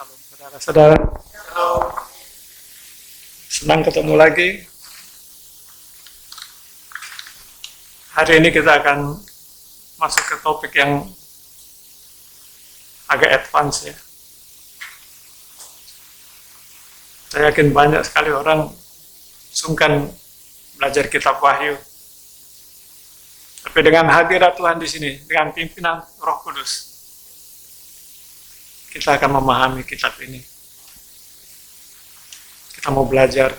Shalom, saudara-saudara. Senang ketemu lagi. Hari ini kita akan masuk ke topik yang agak advance ya. Saya yakin banyak sekali orang sungkan belajar kitab Wahyu. Tapi dengan hadirat Tuhan di sini, dengan pimpinan Roh Kudus, kita akan memahami kitab ini. Kita mau belajar.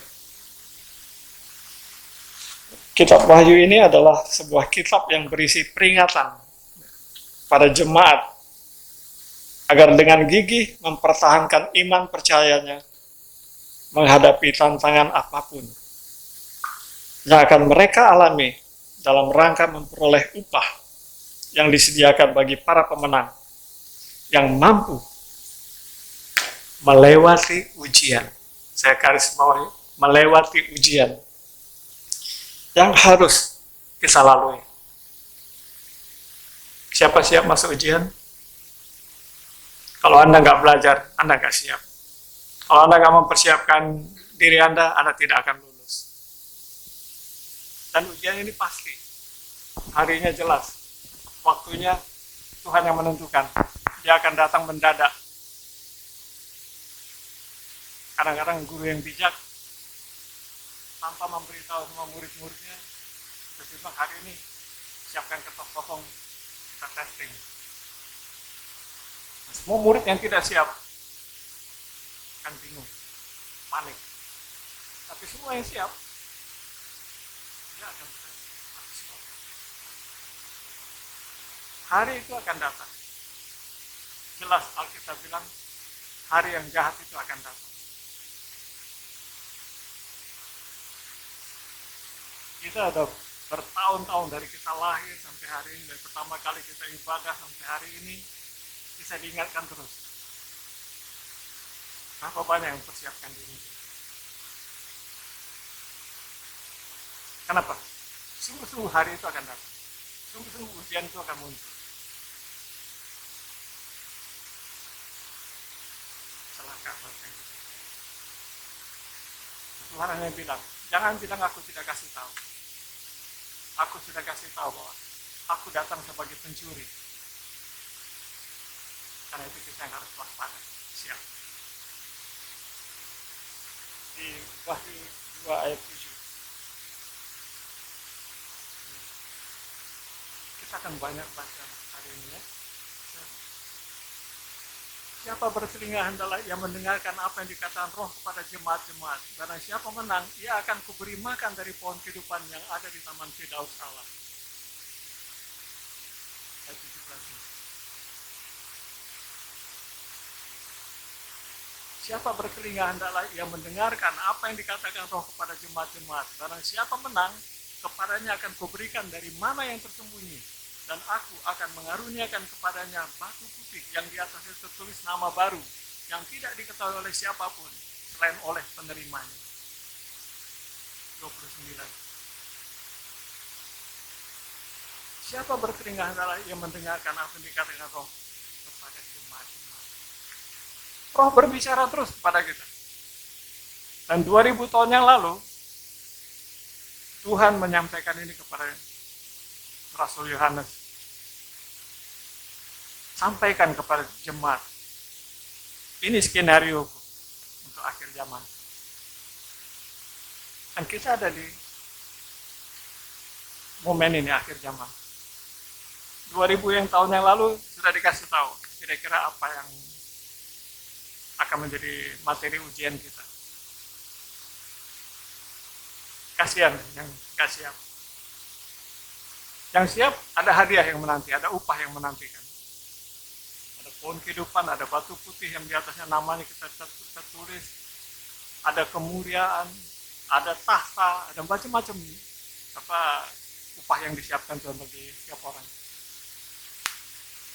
Kitab Wahyu ini adalah sebuah kitab yang berisi peringatan pada jemaat agar dengan gigih mempertahankan iman percayanya menghadapi tantangan apapun yang akan mereka alami dalam rangka memperoleh upah yang disediakan bagi para pemenang yang mampu melewati ujian. Saya garis bawahi, melewati ujian yang harus kita lalui. Siapa siap masuk ujian? Kalau Anda nggak belajar, Anda nggak siap. Kalau Anda nggak mempersiapkan diri Anda tidak akan lulus. Dan ujian ini pasti. Harinya jelas. Waktunya Tuhan yang menentukan. Dia akan datang mendadak. Kadang-kadang guru yang bijak tanpa memberitahu semua murid-muridnya, tiba-tiba hari ini siapkan ketok kosong, kita testing. Nah, semua murid yang tidak siap akan bingung, panik. Tapi semua yang siap, dia akan berhasil. Hari itu akan datang. Jelas Alkitab bilang, hari yang jahat itu akan datang. Kita ada bertahun-tahun dari kita lahir sampai hari ini, dari pertama kali kita ibadah sampai hari ini, bisa diingatkan terus. Berapa banyak yang mempersiapkan diri? Kenapa? Sungguh-sungguh hari itu akan datang. Sungguh-sungguh ujian itu akan muncul. Celaka bagi kita. Tuhan hanya bilang, jangan bilang aku tidak kasih tahu. Aku sudah kasih tahu bahwa aku datang sebagai pencuri. Karena itu kita yang harus waspada. Siap. Di Wahyu 2 ayat 7. Kita akan banyak baca hari ini ya. Siapa bertelinga hendaklah ia mendengarkan apa yang dikatakan Roh kepada jemaat-jemaat. Barang siapa menang, ia akan kuberi makan dari pohon kehidupan yang ada di taman Firdaus Allah. Ayat 17. Siapa bertelinga hendaklah ia mendengarkan apa yang dikatakan Roh kepada jemaat-jemaat. Barang siapa menang, kepadanya akan kuberikan dari mana yang tersembunyi. Dan aku akan mengaruniakan kepadanya batu putih yang di atasnya tertulis nama baru yang tidak diketahui oleh siapapun selain oleh penerimanya. 29. Siapa bertelinga hendaklah ia mendengarkan apa yang dikatakan Roh kepada jemaat-jemaat. Roh berbicara terus kepada kita. Dan 2000 tahun yang lalu Tuhan menyampaikan ini kepada Rasul Yohanes. Sampaikan kepada jemaat. Ini skenario untuk akhir zaman. Dan kita ada di momen ini akhir zaman. 2000 tahun yang lalu sudah dikasih tahu kira-kira apa yang akan menjadi materi ujian kita. Kasihan yang gak siap. Yang siap ada hadiah yang menanti, ada upah yang menantikan. Ada pohon kehidupan, ada batu putih yang di atasnya namanya kita tulis, ada kemuliaan, ada tahta, ada macam-macam upah yang disiapkan Tuhan bagi setiap orang.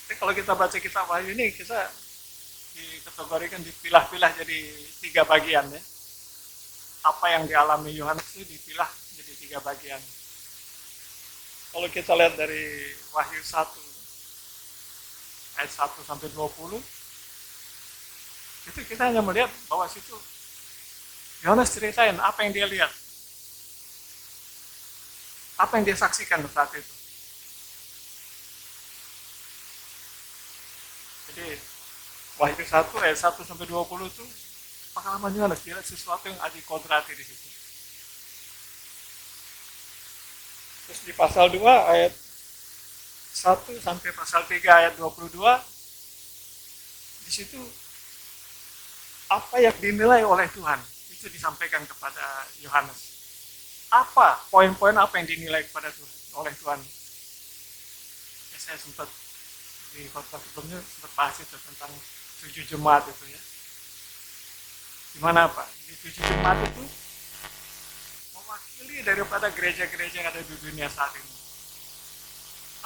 Tapi kalau kita baca kitab Wahyu ini, kita dikategorikan, dipilah-pilah jadi 3 bagian ya. Apa yang dialami Yohanes itu dipilah jadi 3 bagian. Kalau kita lihat dari Wahyu 1 ayat 1 sampai 20, Itu kita hanya melihat bahwa situ Yohanes ceritain apa yang dia lihat, apa yang dia saksikan saat itu. Jadi Wahyu 1 ayat 1 sampai 20 itu pengalaman Yohanes, dia lihat sesuatu yang adi kodrati di situ. Terus di pasal 2 ayat 1 sampai pasal 3 ayat 22, di situ apa yang dinilai oleh Tuhan itu disampaikan kepada Yohanes. Apa poin-poin apa yang dinilai kepada Tuhan oleh Tuhan? Ya, saya sempat di khotbah sebelumnya sempat bahas itu tentang 7 jemaat itu ya. Gimana Pak? Di 7 jemaat itu mewakili daripada gereja-gereja yang ada di dunia saat ini.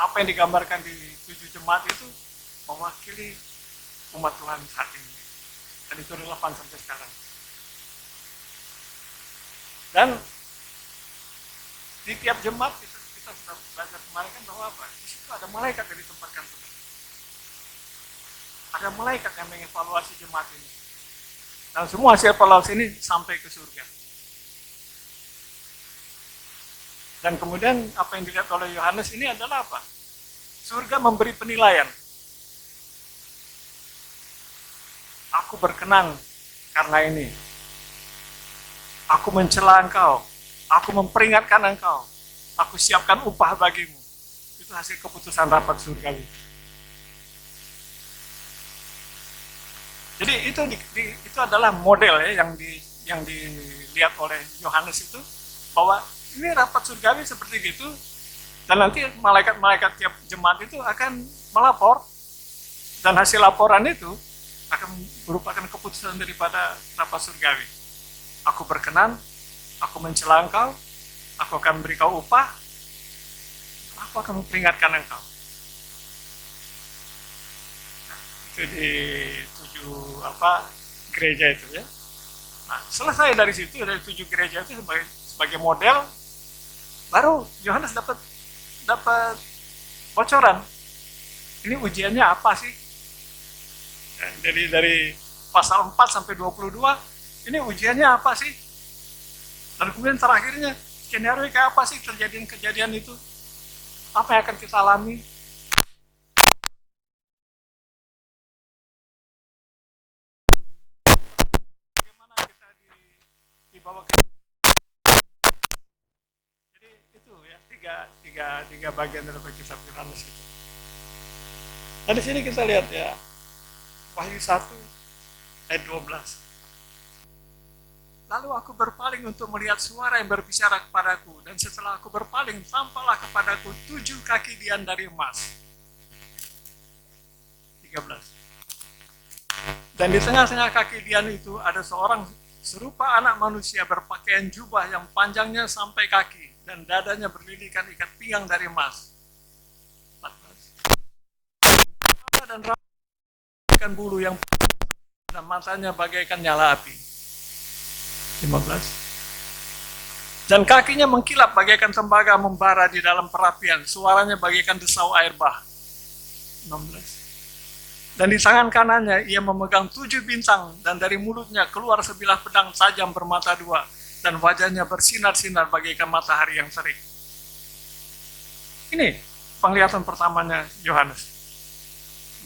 Apa yang digambarkan di 7 jemaat itu mewakili umat Tuhan saat ini. Dan itu relevan sampai sekarang. Dan di tiap jemaat kita sudah belajar kemarin kan bahwa apa? Di situ ada malaikat yang ditempatkan Tuhan. Ada malaikat yang mengevaluasi jemaat ini. Dan semua hasil evaluasi ini sampai ke surga. Dan kemudian apa yang dilihat oleh Yohanes ini adalah apa? Surga memberi penilaian. Aku berkenan karena ini. Aku mencela engkau. Aku memperingatkan engkau. Aku siapkan upah bagimu. Itu hasil keputusan rapat surgawi. Jadi itu adalah model ya yang dilihat oleh Yohanes itu, bahwa ini rapat surgawi seperti gitu, dan nanti malaikat-malaikat tiap jemaat itu akan melapor, dan hasil laporan itu akan merupakan keputusan daripada rapat surgawi. Aku berkenan, aku mencela engkau, aku akan beri kau upah, aku akan memperingatkan engkau. Nah, itu di 7 gereja itu ya. Nah, selesai dari situ, dari 7 gereja itu sebagai model, baru Yohanes dapat bocoran. Ini ujiannya apa sih? Ya, jadi dari pasal 4 sampai 22, ini ujiannya apa sih? Dan kemudian terakhirnya, skenario kayak apa sih kejadian itu? Apa yang akan kita alami? Bagaimana kita dibawa ke... Jadi itu ya, tiga bagian dari kisah Yohanes itu. Nah di sini kita lihat ya, Wahyu 1 ayat 12. Lalu aku berpaling untuk melihat suara yang berbicara kepadaku, dan setelah aku berpaling, tampaklah kepadaku 7 kaki dian dari emas. 13. Dan di tengah-tengah kaki dian itu ada seorang serupa anak manusia berpakaian jubah yang panjangnya sampai kaki, dan dadanya berlilikan ikat pinggang dari emas. 14. Dan bagaikan bulu yang dan matanya bagaikan nyala api. 15. Dan kakinya mengkilap bagaikan tembaga membara di dalam perapian, suaranya bagaikan desau air bah. 16. Dan di tangan kanannya ia memegang 7 bintang, dan dari mulutnya keluar sebilah pedang tajam bermata 2, dan wajahnya bersinar-sinar bagaikan matahari yang terik. Ini penglihatan pertamanya Yohanes.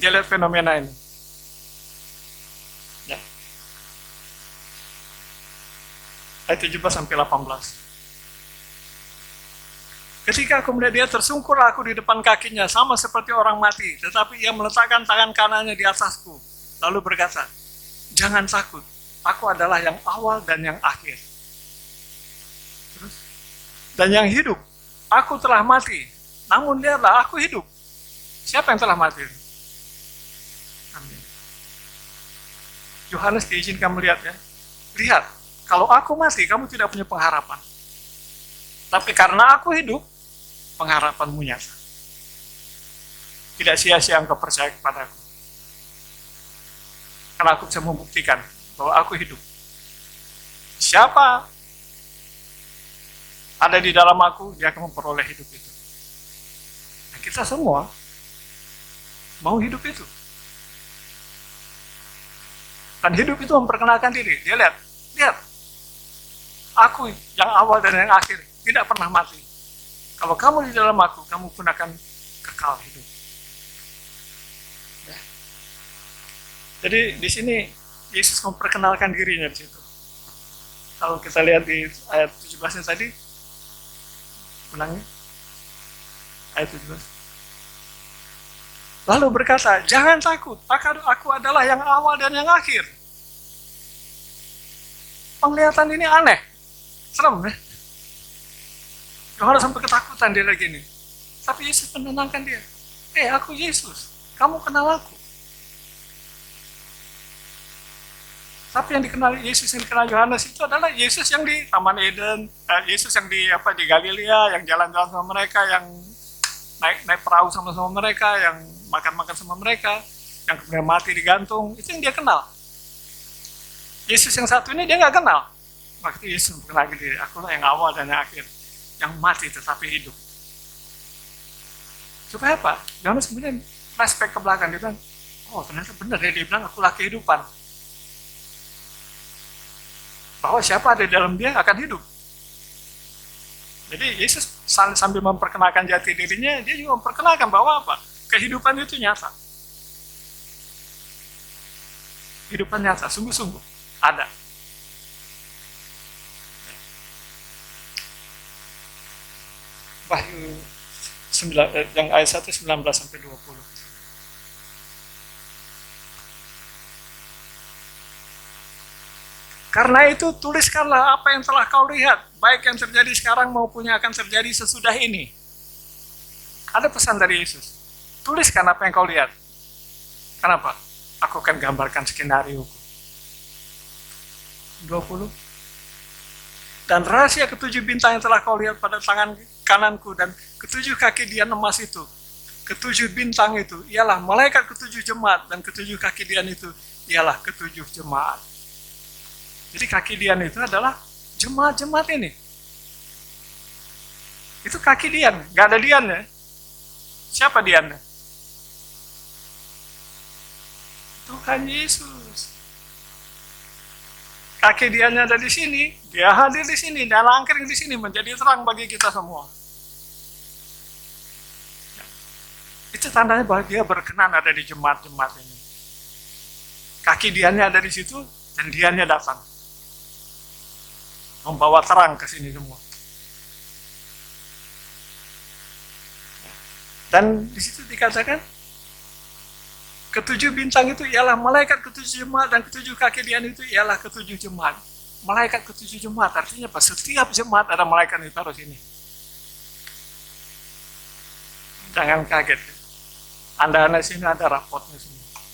Dia lihat fenomena ini. Ya. Ayat 17 sampai 18. Ketika kemudian dia tersungkur aku di depan kakinya, sama seperti orang mati, tetapi ia meletakkan tangan kanannya di atasku, lalu berkata, jangan takut, aku adalah yang awal dan yang akhir. Terus, dan yang hidup, aku telah mati, namun lihatlah aku hidup. Siapa yang telah mati? Amin. Yohanes diizinkan melihat ya. Lihat, kalau aku mati, kamu tidak punya pengharapan. Tapi karena aku hidup, pengharapanmu nyata. Tidak sia-sia engkau percaya kepadaku. Karena aku bisa membuktikan bahwa aku hidup. Siapa ada di dalam aku, dia akan memperoleh hidup itu. Nah, kita semua mau hidup itu. Dan hidup itu memperkenalkan diri. Dia lihat, aku yang awal dan yang akhir tidak pernah mati. Kalau kamu di dalam aku, kamu pun akan kekal hidup. Ya. Jadi di sini Yesus memperkenalkan dirinya di situ. Kalau kita lihat di ayat 17-nya tadi, ulangi, ayat 17. Lalu berkata, jangan takut, aku adalah yang awal dan yang akhir. Penglihatan ini aneh, serem ya. Yohanes sampai ketakutan dia lagi nih. Tapi Yesus menenangkan dia. Aku Yesus, kamu kenal aku. Tapi yang dikenal Yesus, yang dikenal Yohanes itu adalah Yesus yang di Taman Eden, Yesus yang di Galilea, yang jalan-jalan sama mereka, yang naik perahu sama mereka, yang makan-makan sama mereka, yang kemudian mati digantung, itu yang dia kenal. Yesus yang satu ini dia nggak kenal. Waktu Yesus mengenal diri, akulah yang awal dan yang akhir, yang mati tetapi hidup. Supaya apa? Yohanes kemudian flashback ke belakang, dia bilang, oh ternyata benar ya, dia bilang akulah kehidupan. Bahwa siapa ada di dalam dia akan hidup. Jadi Yesus sambil memperkenalkan jati dirinya, dia juga memperkenalkan bahwa apa? Kehidupan itu nyata. Kehidupan nyata, sungguh-sungguh ada. Wahyu 9, yang ayat 1, 19 sampai 20. Karena itu tuliskanlah apa yang telah kau lihat, baik yang terjadi sekarang maupun yang akan terjadi sesudah ini. Ada pesan dari Yesus. Tuliskan apa yang kau lihat. Kenapa? Aku akan gambarkan skenario. 20. Dan rahasia ketujuh bintang yang telah kau lihat pada tangan kananku dan ketujuh kaki dian emas itu. Ketujuh bintang itu ialah malaikat ketujuh jemaat, dan ketujuh kaki dian itu ialah ketujuh jemaat. Jadi kaki dian itu adalah jemaat-jemaat ini. Itu kaki dian, nggak ada diannya. Siapa diannya? Tuhan Yesus. Kaki diannya ada di sini, dia hadir di sini, dan langkring di sini menjadi terang bagi kita semua. Itu tandanya bahwa dia berkenan ada di jemaat-jemaat ini. Kaki diannya ada di situ, dan diannya datang. Membawa terang ke sini semua. Dan di situ dikatakan, ketujuh bintang itu ialah malaikat ketujuh jemaat, dan ketujuh kaki dian itu ialah ketujuh jemaat. Malaikat ketujuh jemaat artinya apa? Setiap jemaat ada malaikat yang taruh sini. Jangan kaget. Anda sini ada rapotnya semua.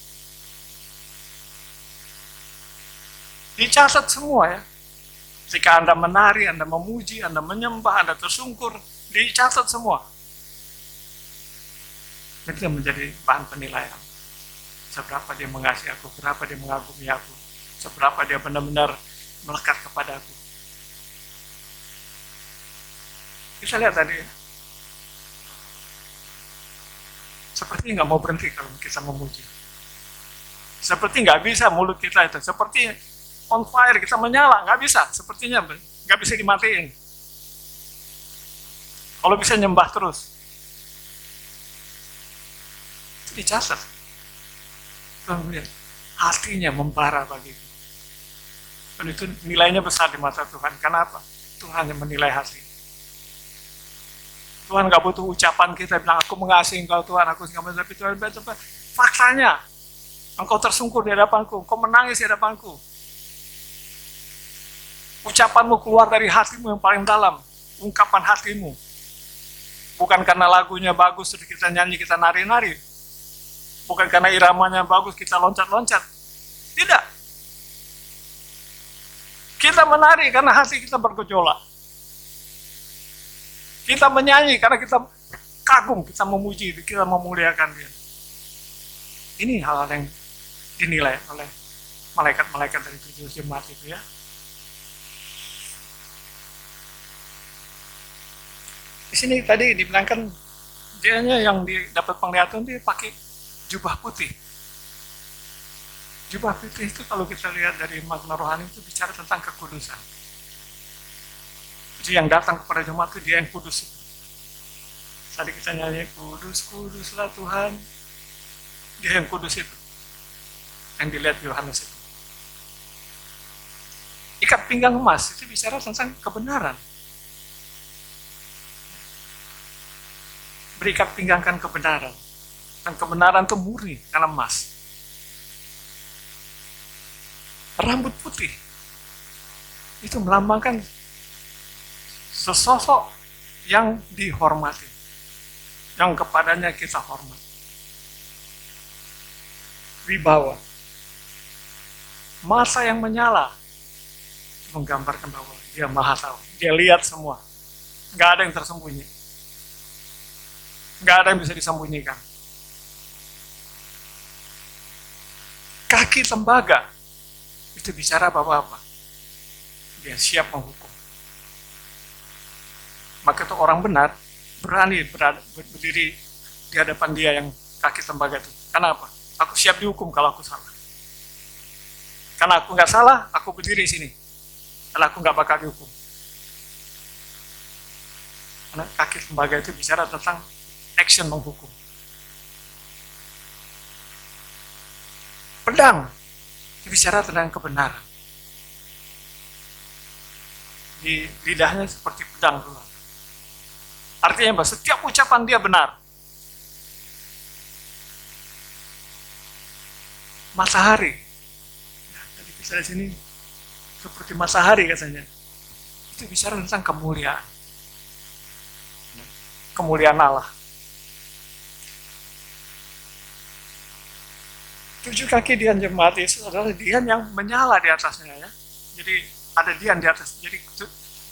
Dicatat semua ya. Jika Anda menari, Anda memuji, Anda menyembah, Anda tersungkur, dicatat semua. Itu menjadi bahan penilaian. Seberapa dia mengasihi aku, berapa dia mengagumi aku, seberapa dia benar-benar melekat kepada aku. Kita lihat tadi, seperti nggak mau berhenti kalau kita memuji. Seperti nggak bisa mulut kita itu, seperti on fire, kita menyala, nggak bisa, sepertinya nggak bisa dimatiin. Kalau bisa nyembah terus, itu dicatat. Kemudian hatinya membara bagiku. Dan itu nilainya besar di mata Tuhan. Kenapa? Tuhan yang menilai hati. Tuhan nggak butuh ucapan kita bilang aku mengasihi engkau Tuhan, aku nggak, tapi Tuhan bilang faktanya. Engkau tersungkur di hadapanku, engkau menangis di hadapanku. Ucapanmu keluar dari hatimu yang paling dalam, ungkapan hatimu. Bukan karena lagunya bagus, terus kita nyanyi, kita nari-nari. Bukan karena iramanya bagus, kita loncat-loncat. Tidak. Kita menari karena hati kita bergejolak. Kita menyanyi karena kita kagum, kita memuji, kita memuliakan Dia. Ini hal-hal yang dinilai oleh malaikat-malaikat dari tujuh jemaat itu ya. Di sini tadi dibilangkan dianya yang dapat penglihatan dia pakai jubah putih. Jubah putih itu kalau kita lihat dari makna rohani itu bicara tentang kekudusan. Jadi yang datang kepada jemaat itu dia yang kudus. Tadi kita nyanyi, kudus, kuduslah Tuhan. Dia yang kudus itu. Yang dilihat Yohanes itu. Ikat pinggang emas itu bicara tentang kebenaran. Berikat pinggangkan kebenaran. Dan kebenaran itu murni karena emas. Rambut putih itu melambangkan sesosok yang dihormati, yang kepadanya kita hormat. Wibawa, mata yang menyala, menggambarkan bahwa dia maha tahu, dia lihat semua, nggak ada yang tersembunyi, nggak ada yang bisa disembunyikan. Kaki tembaga itu bicara apa? Dia siap menghukum. Maka itu orang benar berani berdiri di hadapan dia yang kaki tembaga itu. Karena apa? Aku siap dihukum kalau aku salah. Karena aku nggak salah, aku berdiri di sini. Karena aku nggak bakal dihukum. Karena kaki tembaga itu bicara tentang action menghukum. Pedang bicara tentang kebenaran. Di lidahnya seperti pedang Tuhan. Artinya apa? Setiap ucapan dia benar. Matahari. Nah, tadi bisa di sini seperti matahari katanya. Itu bicara tentang kemuliaan. Kemuliaan Allah. 7 kaki dian jemaat Yesus adalah dian yang menyala di atasnya ya. Jadi ada dian di atas. Jadi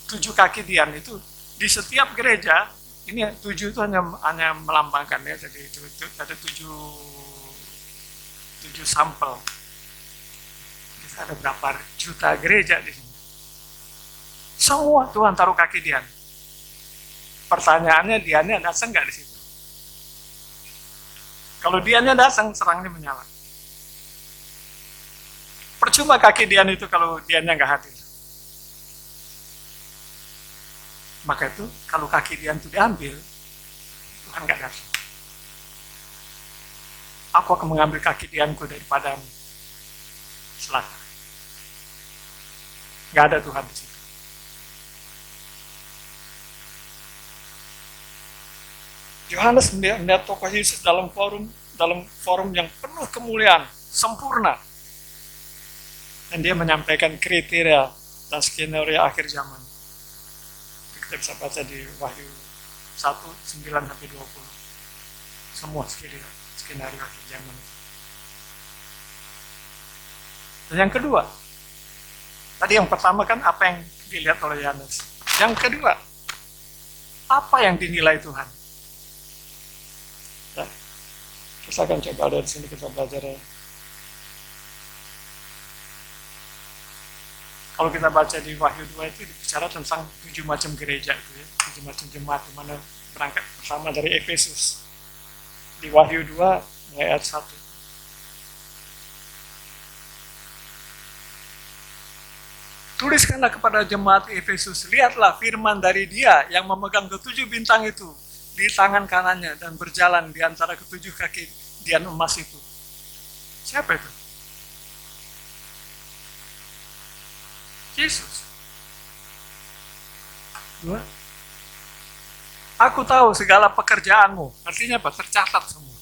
7 kaki dian itu di setiap gereja ini 7 itu hanya melambangkan ya. Jadi itu ada 7 sampel. Kita ada berapa juta gereja di sini. Semua Tuhan taruh kaki dian. Pertanyaannya diannya datang nggak di situ? Kalau diannya datang, serangnya menyala. Percuma kaki dian itu kalau diannya nggak hadir. Maka itu kalau kaki dian itu diambil, Tuhan nggak datang. Aku akan mengambil kaki dianku daripadamu. Silakan. Nggak ada Tuhan di situ. Yohanes melihat tokoh Yesus dalam forum yang penuh kemuliaan, sempurna. Dan dia menyampaikan kriteria dan skenario akhir zaman. Kita bisa baca di Wahyu 1:9-20. Semua skenario akhir zaman. Dan yang kedua, tadi yang pertama kan apa yang dilihat oleh Yohanes. Yang kedua, apa yang dinilai Tuhan? Nah, kita akan coba dari sini kita belajar. Kalau kita baca di Wahyu 2 itu bicara tentang 7 macam gereja itu ya, 7 macam jemaat di mana berangkat pertama dari Efesus. Di Wahyu 2 ayat 1. Tuliskanlah kepada jemaat Efesus, lihatlah firman dari Dia yang memegang ke7 bintang itu di tangan kanannya dan berjalan di antara ke7 kaki dian emas itu. Siapa itu? Yesus. 2. Aku tahu segala pekerjaanmu. Artinya apa? Tercatat semua.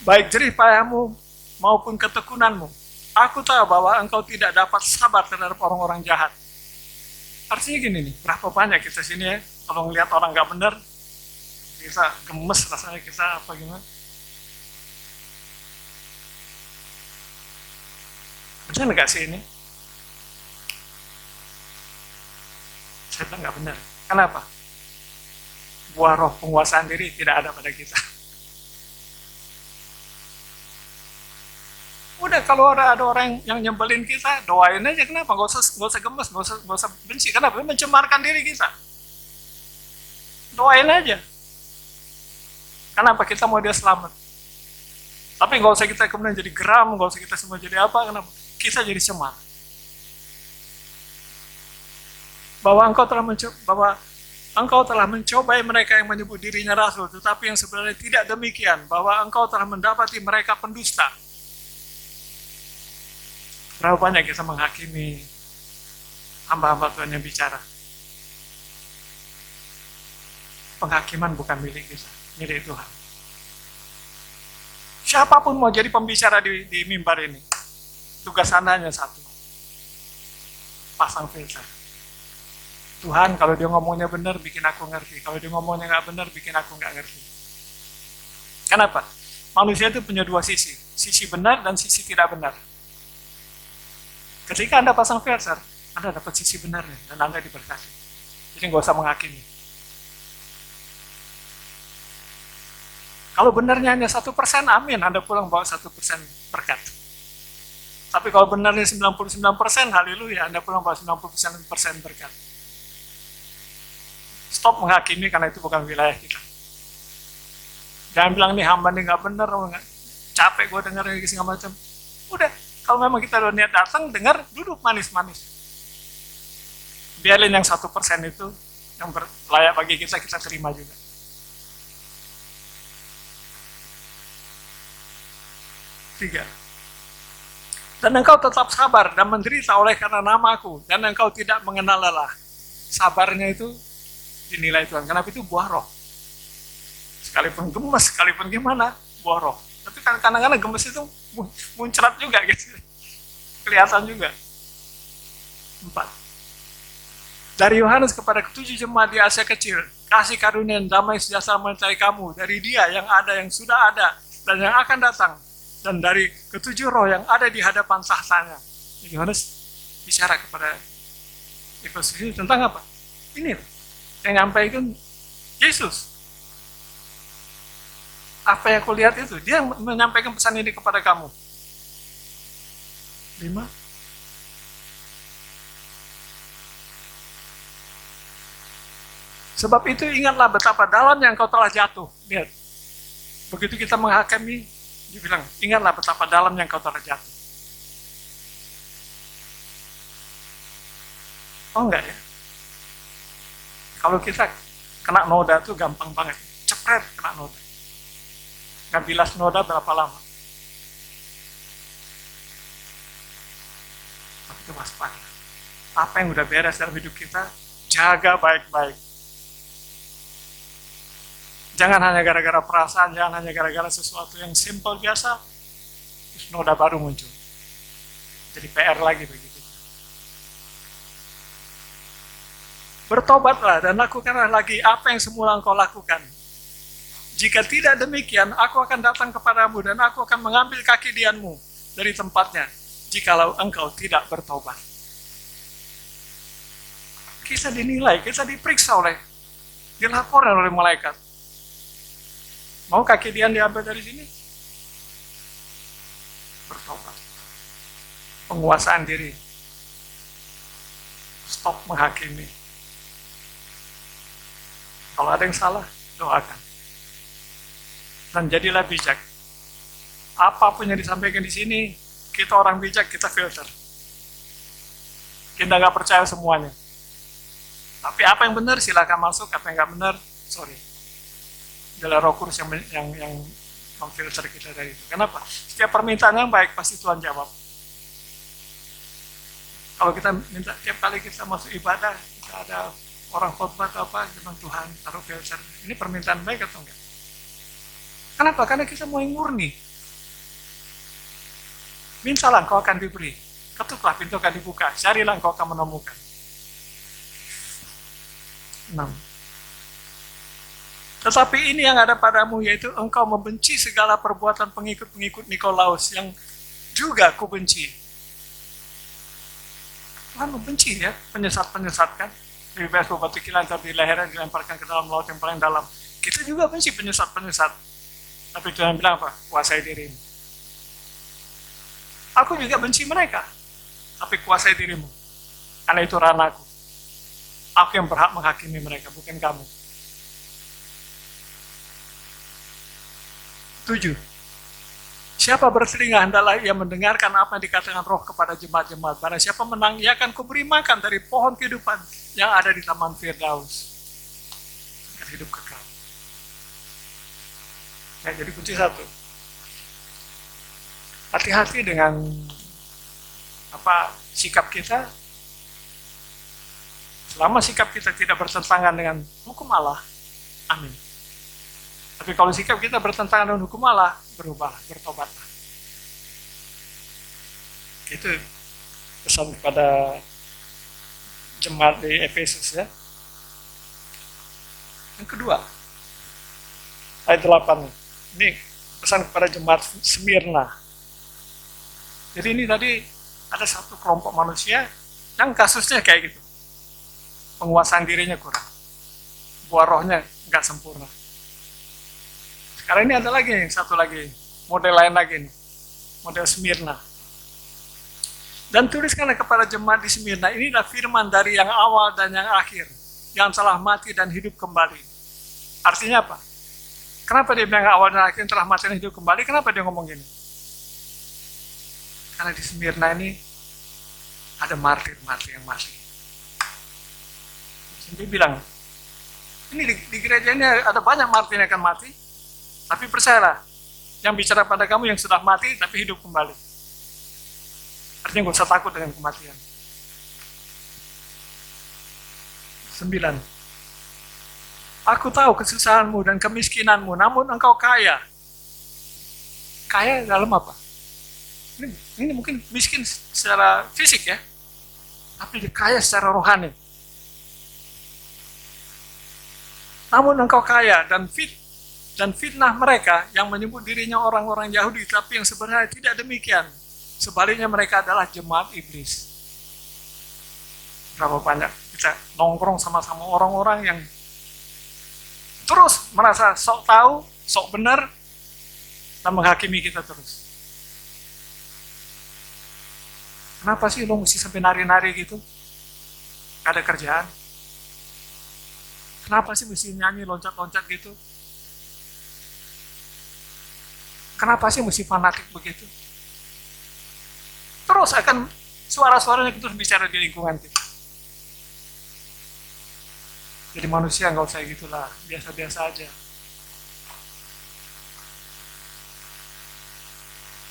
Baik jerih payahmu maupun ketekunanmu. Aku tahu bahwa engkau tidak dapat sabar terhadap orang-orang jahat. Artinya gini nih, berapa banyak kita sini ya, kalau ngelihat orang nggak benar, kita gemes rasanya, kita apa gimana? Benar nggak sih ini? Saya bilang nggak benar. Kenapa? Buah roh penguasaan diri tidak ada pada kita. Udah kalau ada orang yang nyebelin kita, doain aja. Kenapa? Gak usah gemes, gak usah benci. Kenapa? Mencemarkan diri kita. Doain aja. Kenapa? Kita mau dia selamat. Tapi nggak usah kita kemudian jadi geram, nggak usah kita semua jadi apa, kenapa? Kita jadi semangat. Bahwa engkau telah mencobai mereka yang menyebut dirinya rasul, tetapi yang sebenarnya tidak demikian, bahwa engkau telah mendapati mereka pendusta. Berapa banyak kita menghakimi hamba-hamba Tuhan yang bicara. Penghakiman bukan milik kita, milik Tuhan. Siapapun mau jadi pembicara di mimbar ini, tugas Anda hanya satu. Pasang filter. Tuhan, kalau dia ngomongnya benar, bikin aku ngerti. Kalau dia ngomongnya nggak benar, bikin aku nggak ngerti. Kenapa? Manusia itu punya dua sisi. Sisi benar dan sisi tidak benar. Ketika Anda pasang filter, Anda dapat sisi benarnya, dan Anda diberkati. Jadi nggak usah menghakimi. Kalau benarnya hanya 1%, amin, Anda pulang bawa 1% berkat. Tapi kalau benarnya 99%, haleluya, Anda pulang bawa 99% berkat. Stop menghakimi karena itu bukan wilayah kita. Jangan bilang nih hamba nih nggak bener, capek gue dengar ini segala macam. Udah, kalau memang kita udah niat datang, dengar, duduk manis-manis. Biarin yang 1% itu yang layak bagi kita terima juga. Tiga. Dan engkau tetap sabar dan menderita oleh karena namaku, dan engkau tidak mengenal lelah. Sabarnya itu dinilai Tuhan. Kenapa? Itu buah roh. Sekalipun gemes, sekalipun gimana, buah roh. Tapi kadang-kadang gemes itu muncrat juga gitu. Kelihatan juga. 4. Dari Yohanes kepada ketujuh jemaat di Asia Kecil, kasih karunia dan damai sejahtera menyertai kamu dari Dia yang ada, yang sudah ada, dan yang akan datang, dan dari ketujuh roh yang ada di hadapan tahtanya. Yohanes bicara kepada Efesus ini tentang apa? Ini yang nyampaikan Yesus. Apa yang aku lihat itu, dia menyampaikan pesan ini kepada kamu. 5. Sebab itu ingatlah betapa dalamnya engkau telah jatuh. Lihat, begitu kita menghakimi, dia bilang, ingatlah betapa dalamnya engkau telah jatuh. Oh enggak ya? Kalau kita kena noda tuh gampang banget, cepret kena noda. Nggak bilas noda berapa lama. Tapi itu waspada. Apa yang udah beres dalam hidup kita, jaga baik-baik. Jangan hanya gara-gara perasaan, jangan hanya gara-gara sesuatu yang simple biasa, terus noda baru muncul. Jadi PR lagi begitu. Bertobatlah dan lakukanlah lagi apa yang semula engkau lakukan. Jika tidak demikian, aku akan datang kepadamu dan aku akan mengambil kaki dianmu dari tempatnya, jikalau engkau tidak bertobat. Kita dinilai, kita diperiksa dilaporkan oleh malaikat. Mau kaki dian diambil dari sini? Bertobat. Penguasaan diri. Stop menghakimi. Kalau ada yang salah, doakan. Dan jadilah bijak. Apapun yang disampaikan di sini, kita orang bijak, kita filter. Kita nggak percaya semuanya. Tapi apa yang benar silakan masuk, apa yang nggak benar, sorry. Adalah Roh Kudus yang memfilter kita dari itu. Kenapa? Setiap permintaan yang baik pasti Tuhan jawab. Kalau kita minta tiap kali kita masuk ibadah, kita ada orang khotbah atau apa, dengan Tuhan taruh filter. Ini permintaan baik atau enggak? Kenapa? Karena kita mau yang murni. Mintalah engkau akan diberi. Ketuklah pintu akan dibuka. Carilah engkau akan menemukan. 6. Tetapi ini yang ada padamu, yaitu engkau membenci segala perbuatan pengikut-pengikut Nikolaus yang juga kubenci. Tuhan membenci ya, penyesat-penyesat kan. Lebih baik batu kilancar di lehernya dilemparkan ke dalam laut yang paling dalam. Kita juga benci penyesat-penyesat. Tapi Tuhan bilang apa? Kuasai dirimu. Aku juga benci mereka. Tapi kuasai dirimu. Karena itu ranahku. Aku yang berhak menghakimi mereka, bukan kamu. 7. Siapa bertelinga hendaklah ia mendengarkan apa yang dikatakan Roh kepada jemaat-jemaat. Barang siapa menang, ia akan kuberi makan dari pohon kehidupan yang ada di Taman Firdaus. Dan hidup kekal. Ya, jadi kunci satu. Hati-hati dengan sikap kita. Selama sikap kita tidak bertentangan dengan hukum Allah, amin. Tapi kalau sikap kita bertentangan dengan hukum Allah, berubahlah, bertobatlah. Itu pesan kepada jemaat di Efesus ya. Yang kedua, ayat 8. Ini pesan kepada jemaat Smyrna. Jadi ini tadi ada satu kelompok manusia yang kasusnya kayak gitu. Penguasaan dirinya kurang. Buah rohnya nggak sempurna. Sekarang ini ada lagi, satu lagi, model lain lagi nih. Model Smyrna. Dan tuliskanlah kepada jemaat di Smyrna, inilah firman dari yang awal dan yang akhir, yang telah mati dan hidup kembali. Artinya apa? Kenapa dia bilang awal dan akhir telah mati dan hidup kembali? Kenapa dia ngomong gini? Karena di Smyrna ini ada martir-martir yang mati. Dia bilang, ini di gereja ini ada banyak martir yang akan mati, tapi percayalah, yang bicara pada kamu yang sudah mati tapi hidup kembali. Artinya gak usah takut dengan kematian. 9. Aku tahu kesusahanmu dan kemiskinanmu, namun engkau kaya. Kaya dalam apa? Ini mungkin miskin secara fisik ya, tapi kaya secara rohani. Namun engkau kaya dan fitnah mereka yang menyebut dirinya orang-orang Yahudi, tapi yang sebenarnya tidak demikian. Sebaliknya mereka adalah jemaat iblis. Berapa banyak kita nongkrong sama-sama orang-orang yang terus merasa sok tahu, sok benar, dan menghakimi kita terus. Kenapa sih lo mesti sampai nari-nari gitu? Gak ada kerjaan. Kenapa sih mesti nyanyi loncat-loncat gitu? Kenapa sih mesti fanatik begitu? Terus akan suara-suaranya terus bicara di lingkungan kita. Jadi manusia nggak usah gitulah, biasa-biasa aja.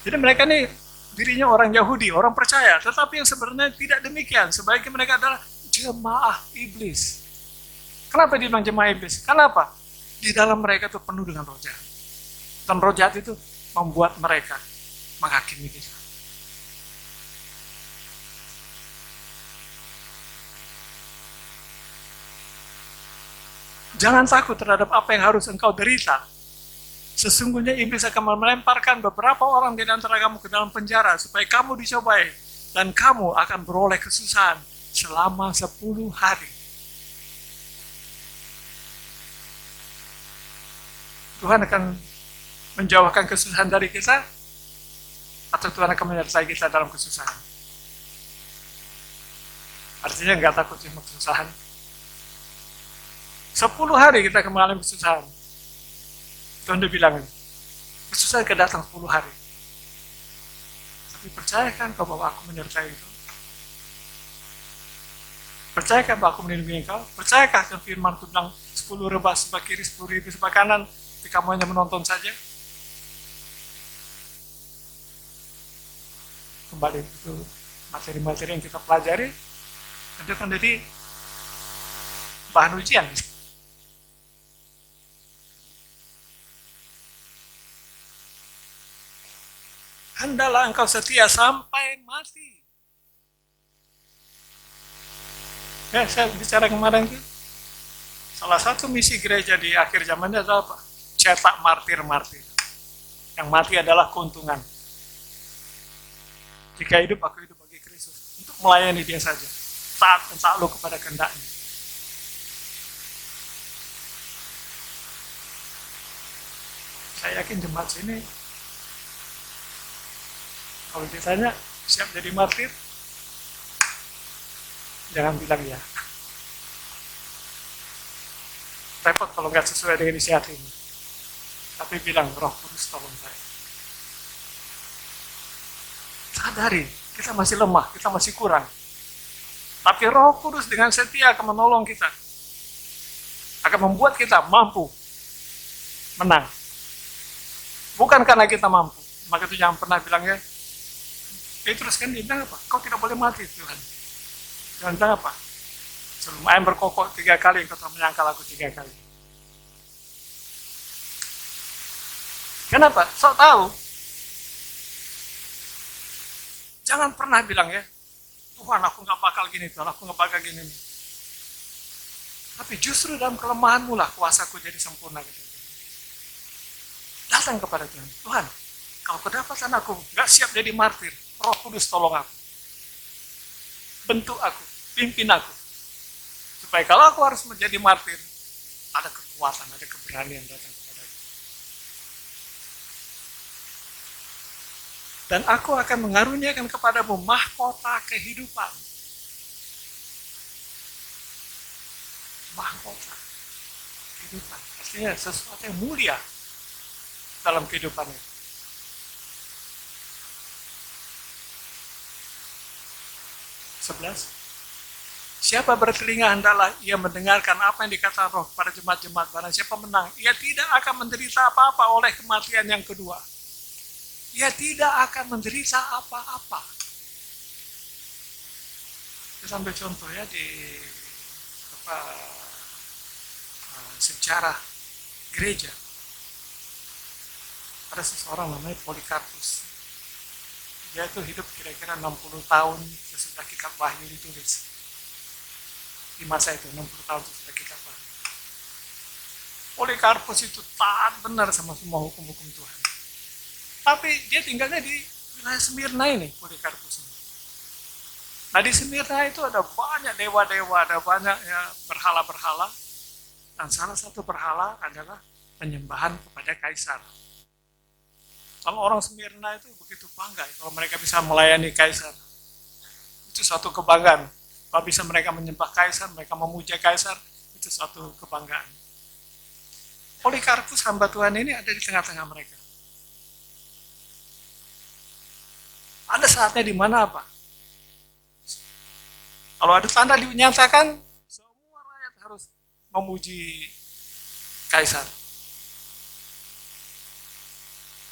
Jadi mereka nih dirinya orang Yahudi, orang percaya, tetapi yang sebenarnya tidak demikian. Sebaiknya mereka adalah jemaah iblis. Kenapa dibilang jemaah iblis? Kenapa? Di dalam mereka itu penuh dengan roh jahat. Dan roh jahat itu membuat mereka menghakimi kita. Jangan takut terhadap apa yang harus engkau derita. Sesungguhnya iblis akan melemparkan beberapa orang di antara kamu ke dalam penjara supaya kamu dicobai dan kamu akan beroleh kesusahan selama 10 hari. Tuhan akan menjauhkan kesusahan dari kita, atau Tuhan akan menyertai kita dalam kesusahan? Artinya nggak takut sama kesusahan. 10 hari kita akan mengalami kesusahan. Tuhan udah bilang, kesusahan akan datang 10 hari. Tapi percayakan kau bahwa aku menyertai itu? Percayakah bahwa aku melindungi engkau? Percayakah yang firman itu bilang 10 rebah sebelah kiri, 10 ribu sebelah kanan, tapi kamu hanya menonton saja? Kembali itu materi-materi yang kita pelajari, itu akan jadi bahan ujian. Hendaklah engkau setia sampai mati. Ya, saya bicara kemarin itu, salah satu misi gereja di akhir zamannya adalah apa? Cetak martir-martir. Yang mati adalah keuntungan. Jika hidup, aku hidup bagi Kristus. Untuk melayani dia saja. Taat dan takluk kepada kehendaknya. Saya yakin jemaat sini, kalau ditanya, siap jadi martir? Jangan bilang ya. Repot kalau nggak sesuai dengan isi hati ini. Tapi bilang, Roh Kudus tolong saya. sadari kita masih lemah, kita masih kurang. Tapi Roh Kudus dengan setia akan menolong kita. Akan membuat kita mampu menang. Bukan karena kita mampu. Maka itu jangan pernah bilang ya, Petrus kan dia bilang apa? Kau tidak boleh mati Tuhan. Jangan bilang apa? Sebelum ayam berkokok 3 kali, engkau telah menyangkal aku 3 kali. Kenapa? Sok tahu. Jangan pernah bilang ya, Tuhan aku nggak bakal gini, Tuhan aku nggak bakal gini. Tapi justru dalam kelemahanmu lah kuasaku jadi sempurna. Gitu. Datang kepada Tuhan. Tuhan, kalau kedapatan aku nggak siap jadi martir, Roh Kudus tolong aku. Bentuk aku, pimpin aku. Supaya kalau aku harus menjadi martir, ada kekuatan, ada keberanian datang kepada aku. Dan aku akan mengaruniakan kepadamu mahkota kehidupan. Mahkota kehidupan. Artinya sesuatu yang mulia dalam kehidupannya. 11. Siapa bertelinga hendaklah ia mendengarkan apa yang dikatakan Roh pada jemaat-jemaat. Barang siapa menang, ia tidak akan menderita apa-apa oleh kematian yang kedua. Ia tidak akan menderita apa-apa. Kita ambil contoh ya di sejarah gereja. Ada seseorang namanya Polikarpus. Dia itu hidup kira-kira 60 tahun sesudah kitab Wahyu ditulis. Di masa itu 60 tahun sesudah kitab Wahyu. Polikarpus itu taat benar sama semua hukum-hukum Tuhan. Tapi dia tinggalnya di wilayah Smyrna ini, Polikarpus. Nah di Smyrna itu ada banyak dewa-dewa, ada banyak ya, berhala-berhala. Dan salah satu berhala adalah penyembahan kepada kaisar. Kalau orang Smyrna itu begitu bangga kalau mereka bisa melayani kaisar. Itu suatu kebanggaan. Kalau bisa mereka menyembah kaisar, mereka memuja kaisar, itu suatu kebanggaan. Polikarpus hamba Tuhan ini ada di tengah-tengah mereka. Ada saatnya di mana apa? Kalau ada tanda dinyatakan, semua rakyat harus memuji kaisar.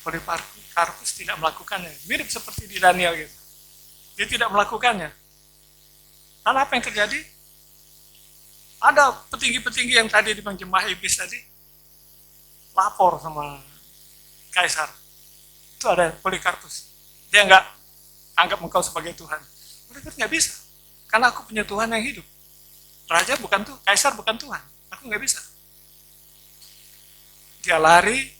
Polikarpus tidak melakukannya. Mirip seperti di Daniel gitu. Dia tidak melakukannya. Dan apa yang terjadi? Ada petinggi-petinggi yang tadi di jemaah iblis tadi lapor sama kaisar. Itu ada Polikarpus. Dia nggak anggap engkau sebagai Tuhan. Polikarpus nggak bisa. Karena aku punya Tuhan yang hidup. Raja bukan Tuhan, kaisar bukan Tuhan. Aku nggak bisa. Dia lari,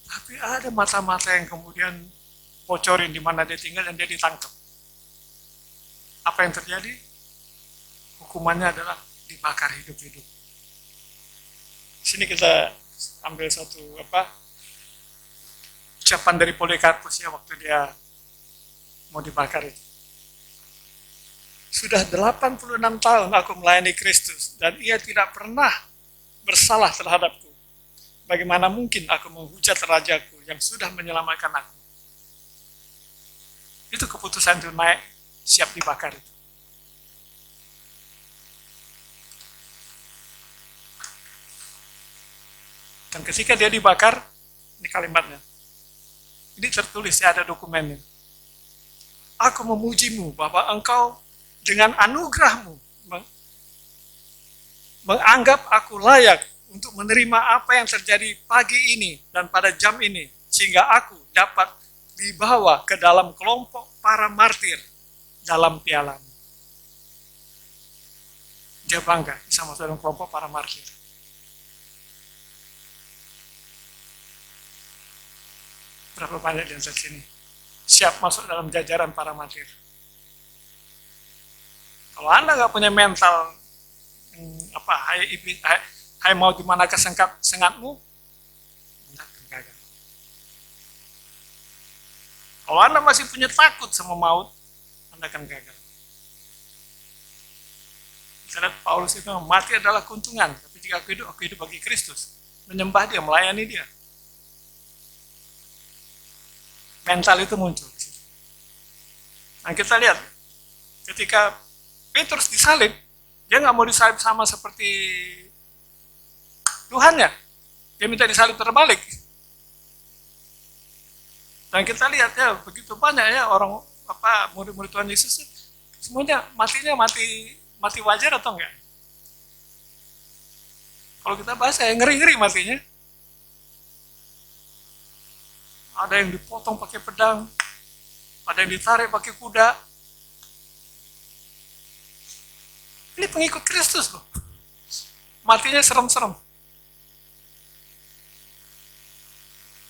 tapi ada mata-mata yang kemudian bocorin di mana dia tinggal dan dia ditangkap. Apa yang terjadi? Hukumannya adalah dibakar hidup-hidup. Sini kita ambil satu ucapan dari Polikarpus ya waktu dia mau dibakar itu. Sudah 86 tahun aku melayani Kristus dan ia tidak pernah bersalah terhadapku. Bagaimana mungkin aku menghujat rajaku yang sudah menyelamatkan aku? Itu keputusan itu naik, siap dibakar itu. Dan ketika dia dibakar, ini kalimatnya. Ini tertulis, ya ada dokumennya. Aku memujimu bahwa engkau dengan anugerahmu menganggap aku layak untuk menerima apa yang terjadi pagi ini dan pada jam ini, sehingga aku dapat dibawa ke dalam kelompok para martir dalam pialamu. Dia bangga bisa masuk dalam kelompok para martir. Berapa banyak di antara sini siap masuk dalam jajaran para martir? Kalau Anda nggak punya mental hai mau di mana sengatmu, Anda akan gagal. Kalau Anda masih punya takut sama maut, Anda akan gagal. Kita lihat Paulus itu mati adalah keuntungan, tapi jika aku hidup bagi Kristus, menyembah Dia, melayani Dia. Mental itu muncul di situ. Nah kita lihat, ketika Petrus disalib, dia nggak mau disalib sama seperti Tuhannya. Dia minta disalib terbalik. Dan kita lihat ya, begitu banyak ya orang murid-murid Tuhan Yesus, semuanya matinya mati wajar atau enggak? Kalau kita bahas ya ngeri-ngeri matinya. Ada yang dipotong pakai pedang, ada yang ditarik pakai kuda. Ini pengikut Kristus loh. Matinya serem-serem.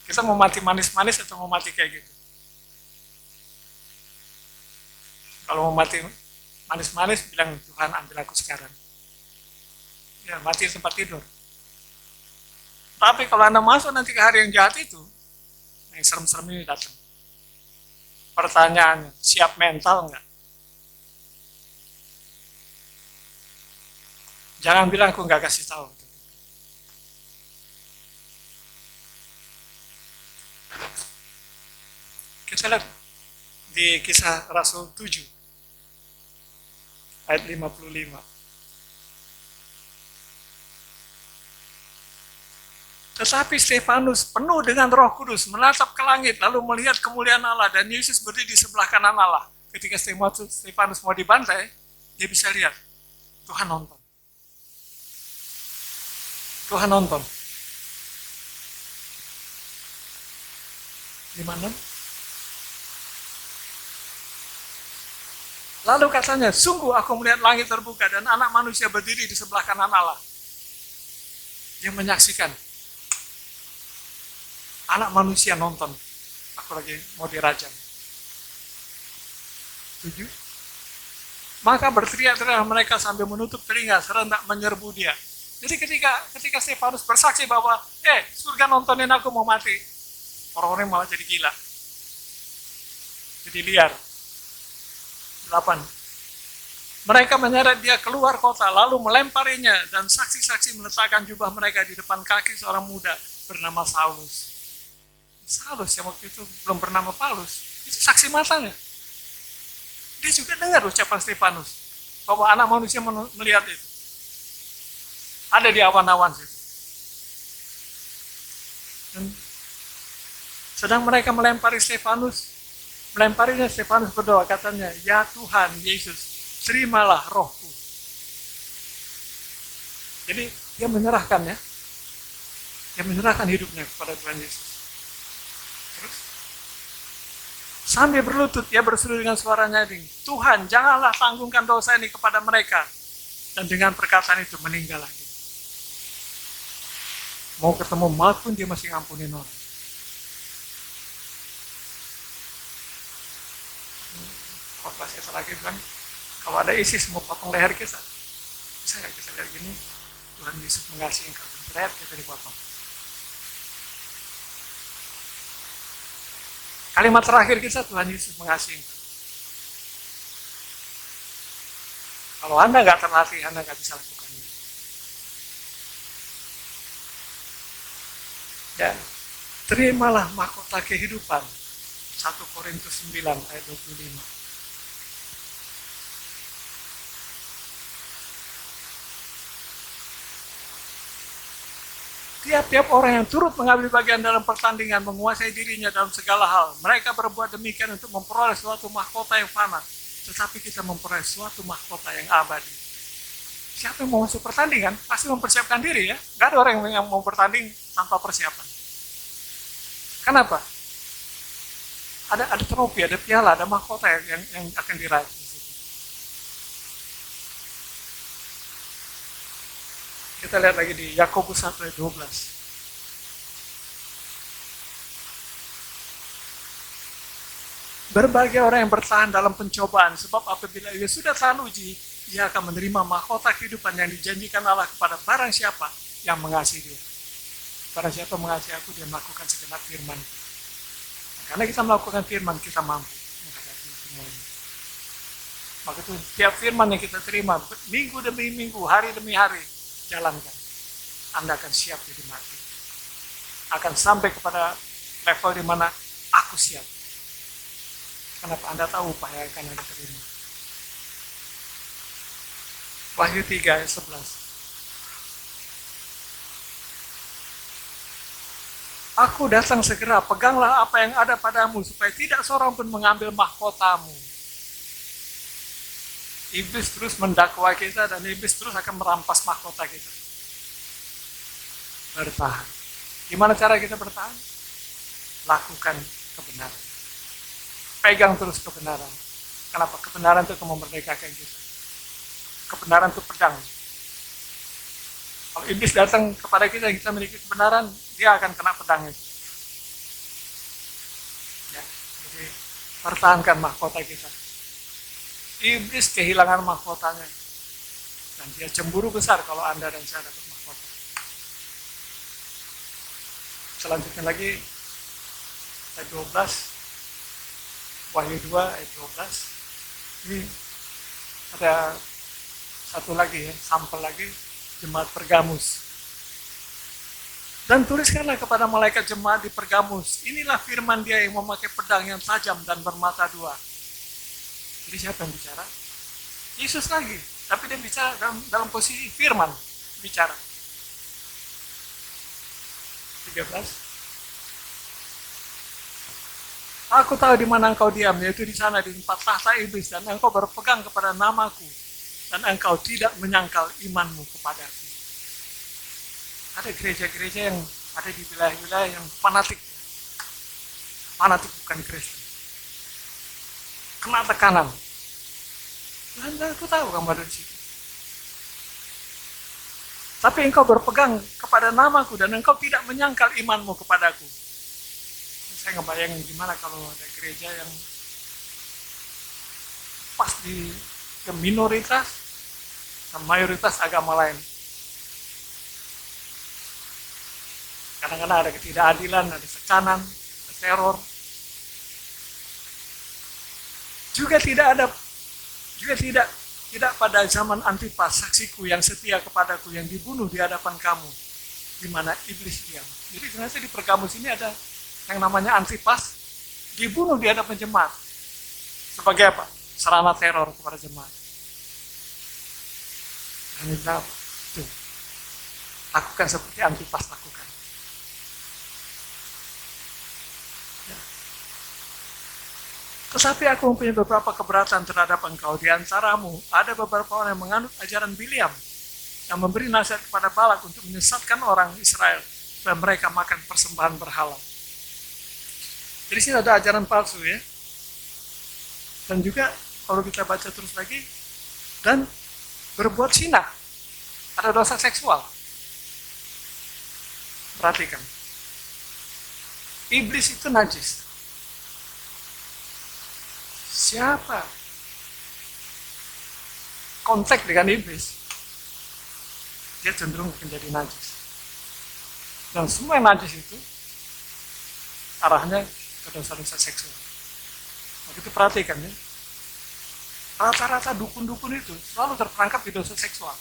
Kita mau mati manis-manis atau mau mati kayak gitu? Kalau mau mati manis-manis, bilang Tuhan ambil aku sekarang. Ya, mati tempat tidur. Tapi kalau Anda masuk nanti ke hari yang jahat itu, yang serem-serem ini datang. Pertanyaannya, siap mental enggak? Jangan bilang aku nggak kasih tahu. Kita lihat di Kisah Rasul 7 ayat 55. Tetapi Stefanus penuh dengan Roh Kudus menatap ke langit lalu melihat kemuliaan Allah dan Yesus berdiri di sebelah kanan Allah. Ketika Stefanus mau dibantai, dia bisa lihat Tuhan nonton. Tuhan nonton. 56. Lalu katanya, sungguh aku melihat langit terbuka dan anak manusia berdiri di sebelah kanan Allah. Dia menyaksikan. Anak manusia nonton. Aku lagi mau dirajam. 7. Maka berteriak-teriak mereka sambil menutup telinga serentak menyerbu dia. Jadi ketika Stefanus bersaksi bahwa, surga nontonin aku mau mati, orang-orang malah jadi gila. Jadi liar. 8. Mereka menyeret dia keluar kota, lalu melemparinya, dan saksi-saksi meletakkan jubah mereka di depan kaki seorang muda bernama Saulus. Saulus yang waktu itu belum bernama Paulus, itu saksi matanya. Dia juga dengar ucapan Stefanus, bahwa anak manusia melihat itu. Ada di awan-awan situ. Dan sedang mereka melempari Stefanus, melemparinya Stefanus berdoa, katanya, ya Tuhan Yesus, terimalah rohku. Jadi dia menyerahkan ya, dia menyerahkan hidupnya kepada Tuhan Yesus. Terus sambil berlutut dia berseru dengan suara nyaring, Tuhan janganlah tanggungkan dosa ini kepada mereka. Dan dengan perkataan itu meninggallah dia. Mau ketemu maut pun dia masih ngampunin orang. Khotbah saya lagi bilang, kalau ada ISIS mau potong leher kita, bisa nggak kita lihat gini, Tuhan Yesus mengasihi engkau, leher kita dipotong. Kalimat terakhir kita, Tuhan Yesus mengasihi engkau. Kalau Anda nggak terlatih, Anda nggak bisa lakukan itu. Dan terimalah mahkota kehidupan. 1 Korintus 9 ayat 25. Tiap-tiap orang yang turut mengambil bagian dalam pertandingan menguasai dirinya dalam segala hal. Mereka berbuat demikian untuk memperoleh suatu mahkota yang fana. Tetapi kita memperoleh suatu mahkota yang abadi. Siapa yang mau masuk pertandingan pasti mempersiapkan diri ya. Gak ada orang yang mau bertanding tanpa persiapan. Kenapa? Ada trofi, ada piala, ada mahkota yang akan diraih. Kita lihat lagi di Yakobus 1 ayat 12. Berbagai orang yang bertahan dalam pencobaan, sebab apabila ia sudah tahan uji, ia akan menerima mahkota kehidupan yang dijanjikan Allah kepada barang siapa yang mengasihi dia. Barang siapa mengasihi aku, dia melakukan segenap firman. Karena kita melakukan firman, kita mampu menghadapi semuanya. Maka itu tiap firman yang kita terima, minggu demi minggu, hari demi hari, jalankan. Anda akan siap jadi mati. Akan sampai kepada level di mana aku siap. Kenapa Anda tahu upah yang akan Anda terima? Wahyu 3 ayat 11. Aku datang segera, peganglah apa yang ada padamu, supaya tidak seorang pun mengambil mahkotamu. Iblis terus mendakwa kita, dan iblis terus akan merampas mahkota kita. Bertahan. Gimana cara kita bertahan? Lakukan kebenaran. Pegang terus kebenaran. Kenapa? Kebenaran itu akan memerdekakan kita. Kebenaran itu pedang. Kalau iblis datang kepada kita memiliki kebenaran, dia akan kena pedang itu. Ya, jadi pertahankan mahkota kita. Iblis kehilangan mahkotanya, dan dia cemburu besar kalau Anda dan saya dapat mahkota. Selanjutnya lagi ayat 12, Wahyu 2 ayat 12. Ini ada satu lagi ya, sampel lagi. Jemaat Pergamus. Dan tuliskanlah kepada malaikat jemaat di Pergamus, inilah firman dia yang memakai pedang yang tajam dan bermata dua. Jadi siapa yang bicara? Yesus lagi, tapi dia bicara dalam posisi firman bicara. 13. Aku tahu di mana engkau diam, yaitu di sana di tempat tahta iblis, dan engkau berpegang kepada namaku, dan engkau tidak menyangkal imanmu kepadaku. Ada gereja-gereja yang ada di wilayah-wilayah yang fanatik. Fanatik bukan Kristen. Kena tekanan. Dan aku tahu kamu ada di situ. Tapi engkau berpegang kepada namaku, dan engkau tidak menyangkal imanmu kepadaku. Saya ngebayangin gimana kalau ada gereja yang pas di minoritas, mayoritas agama lain. Kadang-kadang ada ketidakadilan, ada tekanan, ada teror. Juga tidak pada zaman Antipas, saksiku yang setia kepadaku, yang dibunuh di hadapan kamu, di mana iblis diam. Jadi ternyata di Pergamus ini ada yang namanya Antipas, dibunuh di hadapan jemaat. Sebagai apa? Sarana teror kepada jemaat. Dan itu tuh, lakukan seperti Antipas lakukan. Ya. Tetapi aku mempunyai beberapa keberatan terhadap engkau. Di antaramu ada beberapa orang yang menganut ajaran Biliam, yang memberi nasihat kepada Balak untuk menyesatkan orang Israel dan mereka makan persembahan berhala. Jadi sini ada ajaran palsu ya. Dan juga kalau kita baca terus lagi, dan berbuat zina, ada dosa seksual. Perhatikan, iblis itu najis. Siapa kontak dengan iblis, dia cenderung menjadi najis. Dan semua yang najis itu arahnya ke dosa-dosa seksual. Begitu perhatikan ya. Rata-rata dukun-dukun itu selalu terperangkap di dosa seksual.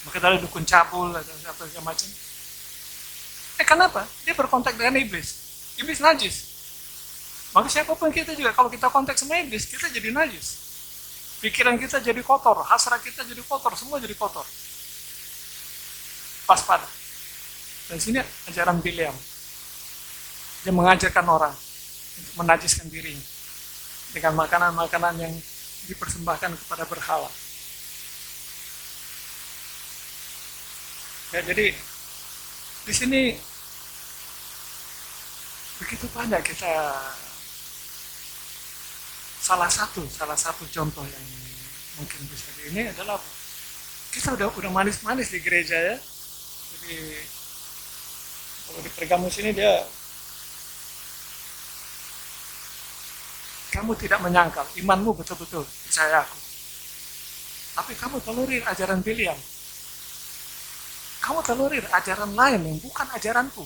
Maka ada dukun cabul atau apa segala macam. Kenapa? Dia berkontak dengan iblis. Iblis najis. Maka siapapun kita juga, kalau kita kontak sama iblis, kita jadi najis. Pikiran kita jadi kotor, hasrat kita jadi kotor, semua jadi kotor. Waspada. Dan sini ajaran Biliam. Dia mengajarkan orang untuk menajiskan dirinya dengan makanan-makanan yang dipersembahkan kepada berhala. Ya, jadi di sini begitu banyak kita. Salah satu contoh yang mungkin bisa ini adalah kita udah manis-manis di gereja ya. Jadi kalau di Pergamus ini dia, kamu tidak menyangkal, imanmu betul-betul percaya aku. Tapi kamu telurir ajaran Biliam. Kamu telurir ajaran lain yang bukan ajaranku.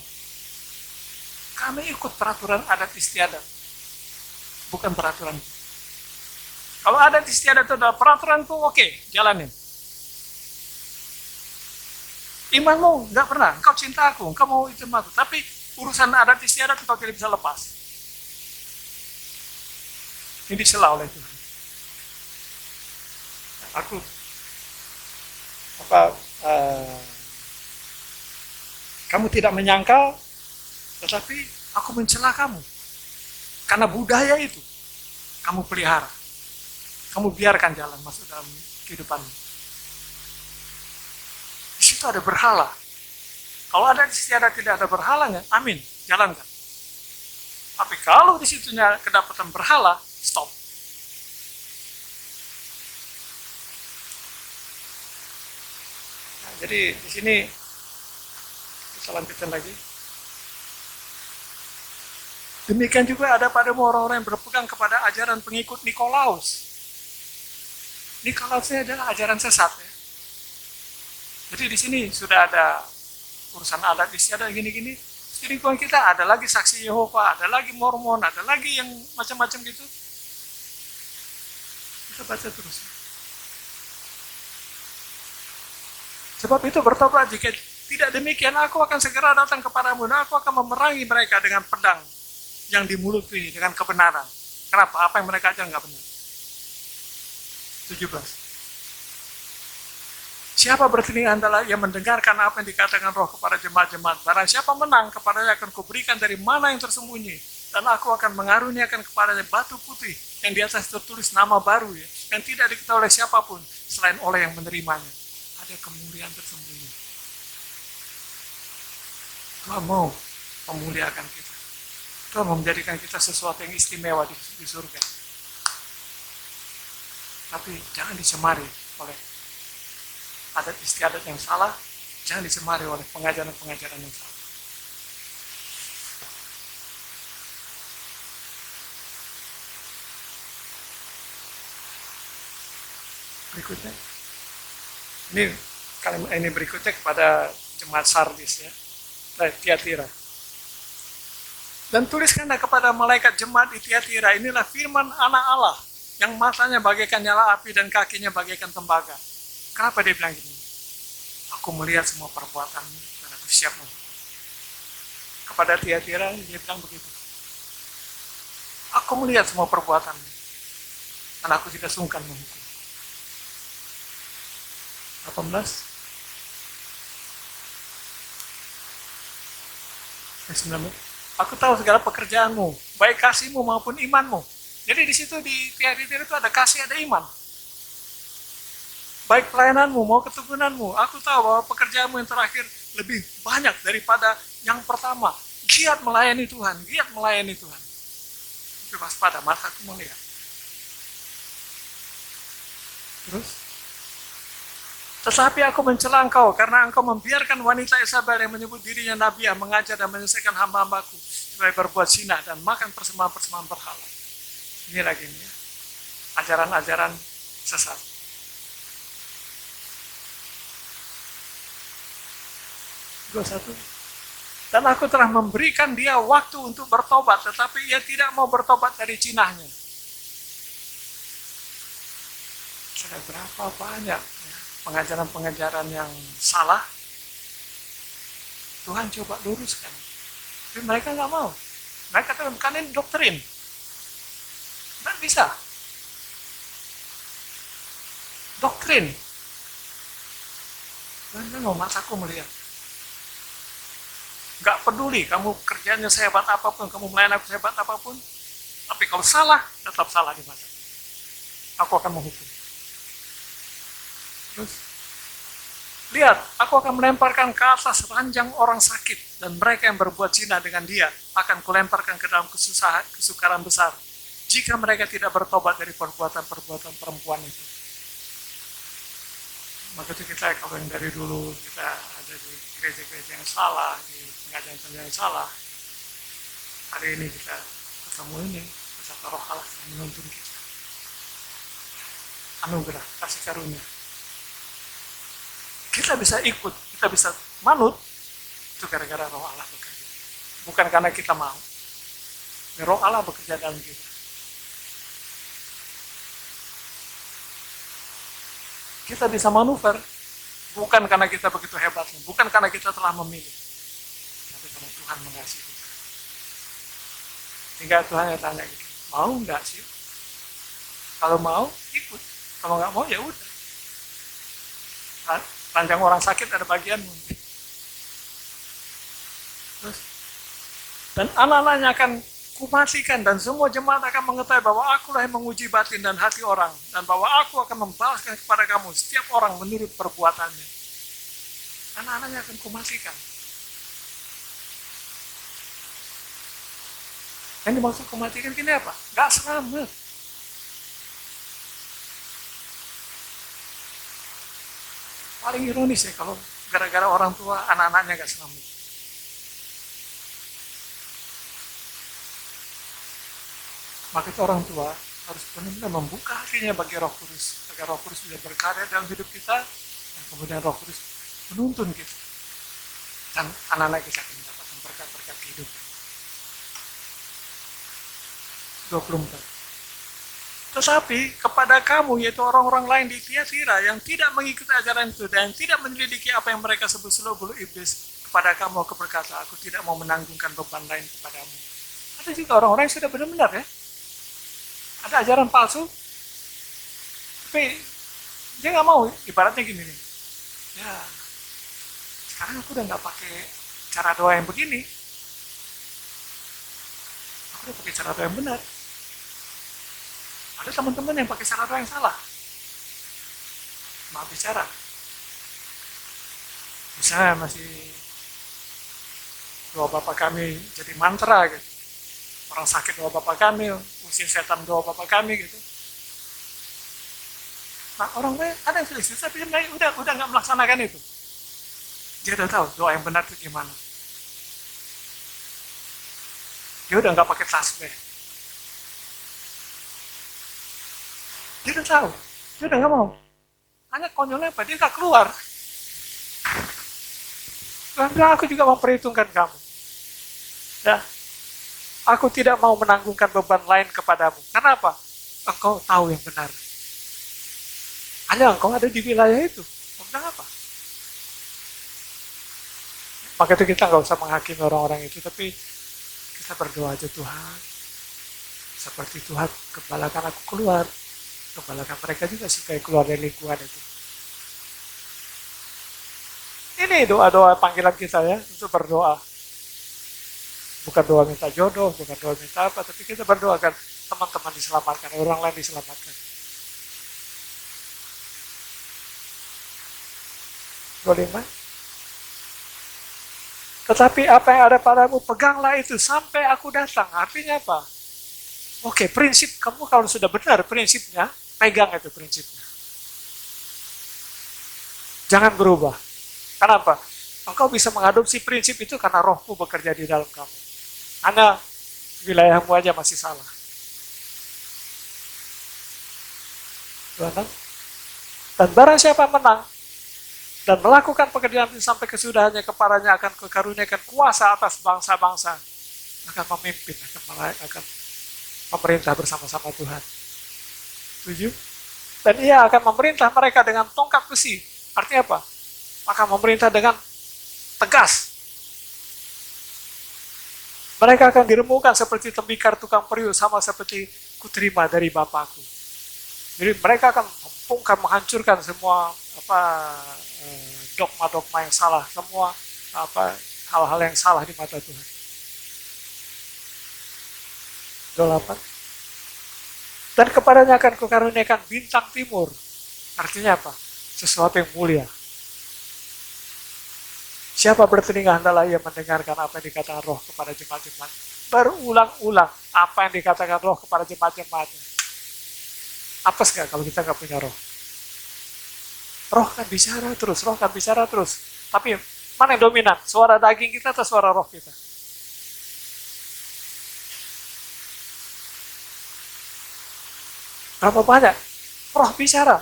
Kami ikut peraturan adat istiadat, bukan peraturan. Kalau adat istiadat itu adalah peraturan tuh, oke, jalanin. Imanmu nggak pernah, engkau cinta aku, engkau mau itu aku. Tapi urusan adat istiadat engkau tidak bisa lepas. Ini disela oleh Tuhan. Aku kamu tidak menyangkal, tetapi aku mencela kamu. Karena budaya itu kamu pelihara. Kamu biarkan jalan masuk dalam kehidupanmu. Di situ ada berhala. Kalau ada istiadat tidak ada berhalanya, amin, jalankan. Tapi kalau di situnya kedapatan berhala, stop. Nah, jadi di sini kita lanjutkan lagi. Demikian juga ada padamu orang-orang yang berpegang kepada ajaran pengikut Nikolaus. Nikolausnya adalah ajaran sesat. Ya. Jadi di sini sudah ada urusan adat istiadat gini-gini. Di lingkungan kita ada lagi saksi Yehova, ada lagi Mormon, ada lagi yang macam-macam gitu. Kita baca terus. Sebab itu bertobat, jika tidak demikian aku akan segera datang kepadamu dan aku akan memerangi mereka dengan pedang yang di mulut ini, dengan kebenaran. Kenapa? Apa yang mereka ajar nggak benar. 17. Siapa bertelinga adalah yang mendengarkan apa yang dikatakan Roh kepada jemaat-jemaat. Barang siapa menang, kepadanya akan kuberikan dari mana yang tersembunyi. Dan aku akan mengaruniakan kepadanya batu putih yang di atas tertulis nama baru ya, yang tidak diketahui oleh siapapun selain oleh yang menerimanya. Ada kemuliaan tersembunyi. Tuhan mau memuliakan kita. Tuhan mau menjadikan kita sesuatu yang istimewa di surga. Tapi jangan dicemari oleh adat istiadat yang salah, jangan dicemari oleh pengajaran-pengajaran yang salah. Berikutnya, ini berikutnya kepada jemaat Sardis ya, dari Tiatira. Dan tuliskanlah kepada malaikat jemaat di Tiatira, inilah firman anak Allah, yang matanya bagaikan nyala api dan kakinya bagaikan tembaga. Kenapa dia bilang gini? Aku melihat semua perbuatanmu dan aku siap menghukum. Kepada Tiatira dia bilang begitu. Aku melihat semua perbuatanmu dan aku tidak sungkan menghukum. 18. 19. Aku tahu segala pekerjaanmu, baik kasihmu maupun imanmu. Jadi di situ di Tiatira itu ada kasih, ada iman. Baik pelayananmu, mau ketekunanmu, aku tahu bahwa pekerjaanmu yang terakhir lebih banyak daripada yang pertama. Giat melayani Tuhan, giat melayani Tuhan. Tapi waspada, mataku melihat. Terus, tetapi aku mencela engkau karena engkau membiarkan wanita Isabel yang menyebut dirinya nabiah mengajar dan menyelesaikan hamba-hambaku supaya berbuat zina dan makan persembahan-persembahan berhala. Ini lagi nih, ajaran-ajaran sesat. Dan aku telah memberikan dia waktu untuk bertobat, tetapi ia tidak mau bertobat dari cinahnya. Sudah berapa banyak pengajaran-pengajaran yang salah, Tuhan coba luruskan. Tapi mereka nggak mau. Mereka katakan, kan ini doktrin. Nggak bisa. Doktrin. Tuhan bilang, mataku melihat. Nggak peduli kamu kerjanya sehebat apapun, kamu melayani aku sehebat apapun, tapi kalau salah, tetap salah di mata. Aku akan menghukum. Terus, lihat, aku akan melemparkan ke atas ranjang orang sakit, dan mereka yang berbuat zina dengan dia akan kulemparkan ke dalam kesukaran besar, jika mereka tidak bertobat dari perbuatan-perbuatan perempuan itu. Maka itu kita, kalau yang dari dulu kita ada di gereja-gereja yang salah, di pengajaran-pengajaran yang salah, hari ini kita ketemu ini, bersama Roh Allah yang menuntun kita. Anugerah, kasih karunia. Kita bisa ikut, kita bisa manut, itu gara-gara Roh Allah bekerja. Bukan karena kita mau. Roh Allah bekerja dalam kita. Kita bisa manuver, bukan karena kita begitu hebatnya, bukan karena kita telah memilih, tapi karena Tuhan mengasihi kita. Tinggal Tuhan yang tanya gitu, mau nggak sih Kalau mau, ikut. Kalau nggak mau, ya udah. Ranjang orang sakit ada bagianmu. Terus, dan anak-anaknya akan kumatikan dan semua jemaat akan mengetahui bahwa akulah yang menguji batin dan hati orang dan bahwa aku akan membalaskan kepada kamu setiap orang menurut perbuatannya. Anak-anaknya akan kumatikan. Yang dimaksud kumatikan gini apa? Gak selamat. Paling ironis ya kalau gara-gara orang tua anak-anaknya gak selamat. Maka itu orang tua harus benar-benar membuka hatinya bagi Roh Kudus, agar Roh Kudus bisa berkarya dalam hidup kita, dan kemudian Roh Kudus menuntun kita, dan anak-anak kita akan mendapatkan berkat-berkat kehidupan. 24. Tetapi kepada kamu, yaitu orang-orang lain di Tiatira yang tidak mengikuti ajaran itu dan tidak menyelidiki apa yang mereka sebut selubung iblis, kepada kamu aku berkata, aku tidak mau menanggungkan beban lain kepadamu. Ada juga orang-orang yang sudah benar-benar ya, ada ajaran palsu, tapi dia nggak mau. Ibaratnya gini nih, ya sekarang aku udah nggak pakai cara doa yang begini, aku udah pakai cara doa yang benar. Ada teman-teman yang pakai cara doa yang salah, maaf bicara, misalnya masih doa Bapa kami jadi mantra gitu, orang sakit doa Bapa kami, usir setan doa Bapa kami gitu. Nah orang lain ada yang sudah tapi dia udah nggak melaksanakan itu. Dia udah tahu doa yang benar itu gimana. Dia udah nggak pakai tasbih. Dia udah tahu, dia udah nggak mau. Hanya konyolnya apa? Dia nggak keluar. Tuhan bilang aku juga memperhitungkan kamu. Ya, aku tidak mau menanggungkan beban lain kepadamu. Kenapa? Engkau tahu yang benar. Hanya engkau ada di wilayah itu. Engkau bilang apa? Maka itu kita nggak usah menghakimi orang-orang itu, tapi kita berdoa aja, Tuhan. Seperti Tuhan kembalikan aku keluar, kembalikan mereka juga supaya keluar dari lingkungan itu. Ini doa-doa panggilan kita ya, untuk berdoa. Bukan doa minta jodoh, bukan doa minta apa, tapi kita berdoa agar teman-teman diselamatkan, orang lain diselamatkan. 25. Tetapi apa yang ada padamu, peganglah itu sampai aku datang. Artinya apa? Oke, prinsip kamu kalau sudah benar prinsipnya, pegang itu prinsipnya. Jangan berubah. Kenapa? Engkau bisa mengadopsi prinsip itu karena rohku bekerja di dalam kamu. Hanya wilayahmu aja masih salah. 26. Dan barang siapa menang dan melakukan pekerjaan itu sampai kesudahannya, kepadanya akan kukaruniakan kuasa atas bangsa-bangsa, akan memimpin, akan memerintah bersama-sama Tuhan. 7. Dan ia akan memerintah mereka dengan tongkat besi. Artinya apa? Akan memerintah dengan tegas. Mereka akan diremukkan seperti tembikar tukang periuk, sama seperti kuterima dari Bapakku. Jadi mereka akan membongkar, menghancurkan semua dogma-dogma yang salah, semua hal-hal yang salah di mata Tuhan. 28. Dan kepadanya akan kukaruniakan bintang timur. Artinya apa? Sesuatu yang mulia. Siapa bertelinga hendaklah ia mendengarkan apa yang dikatakan Roh kepada jemaat-jemaat. Berulang-ulang apa yang dikatakan Roh kepada jemaat-jemaatnya. Apes nggak kalau kita nggak punya Roh? Roh kan bicara terus, Roh kan bicara terus. Tapi mana yang dominan? Suara daging kita atau suara Roh kita? Berapa banyak? Roh bicara,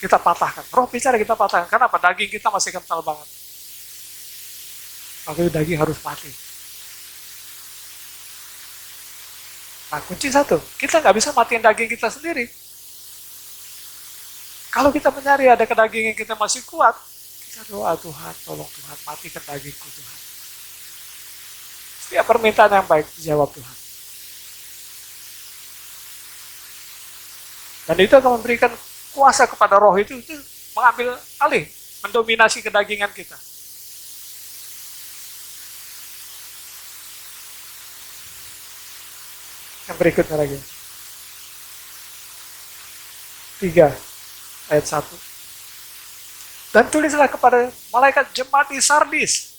kita patahkan. Roh bicara, kita patahkan. Kenapa? Daging kita masih kental banget. Maka daging harus mati. Nah, kunci satu, kita nggak bisa matiin daging kita sendiri. Kalau kita mencari ada kedagingan kita masih kuat, kita doa, Tuhan, tolong Tuhan, matikan dagingku Tuhan. Setiap permintaan yang baik dijawab Tuhan. Dan itu akan memberikan kuasa kepada roh itu mengambil alih, mendominasi kedagingan kita. Yang berikutnya lagi. 3 ayat 1. Dan tulislah kepada malaikat jemaat di Sardis.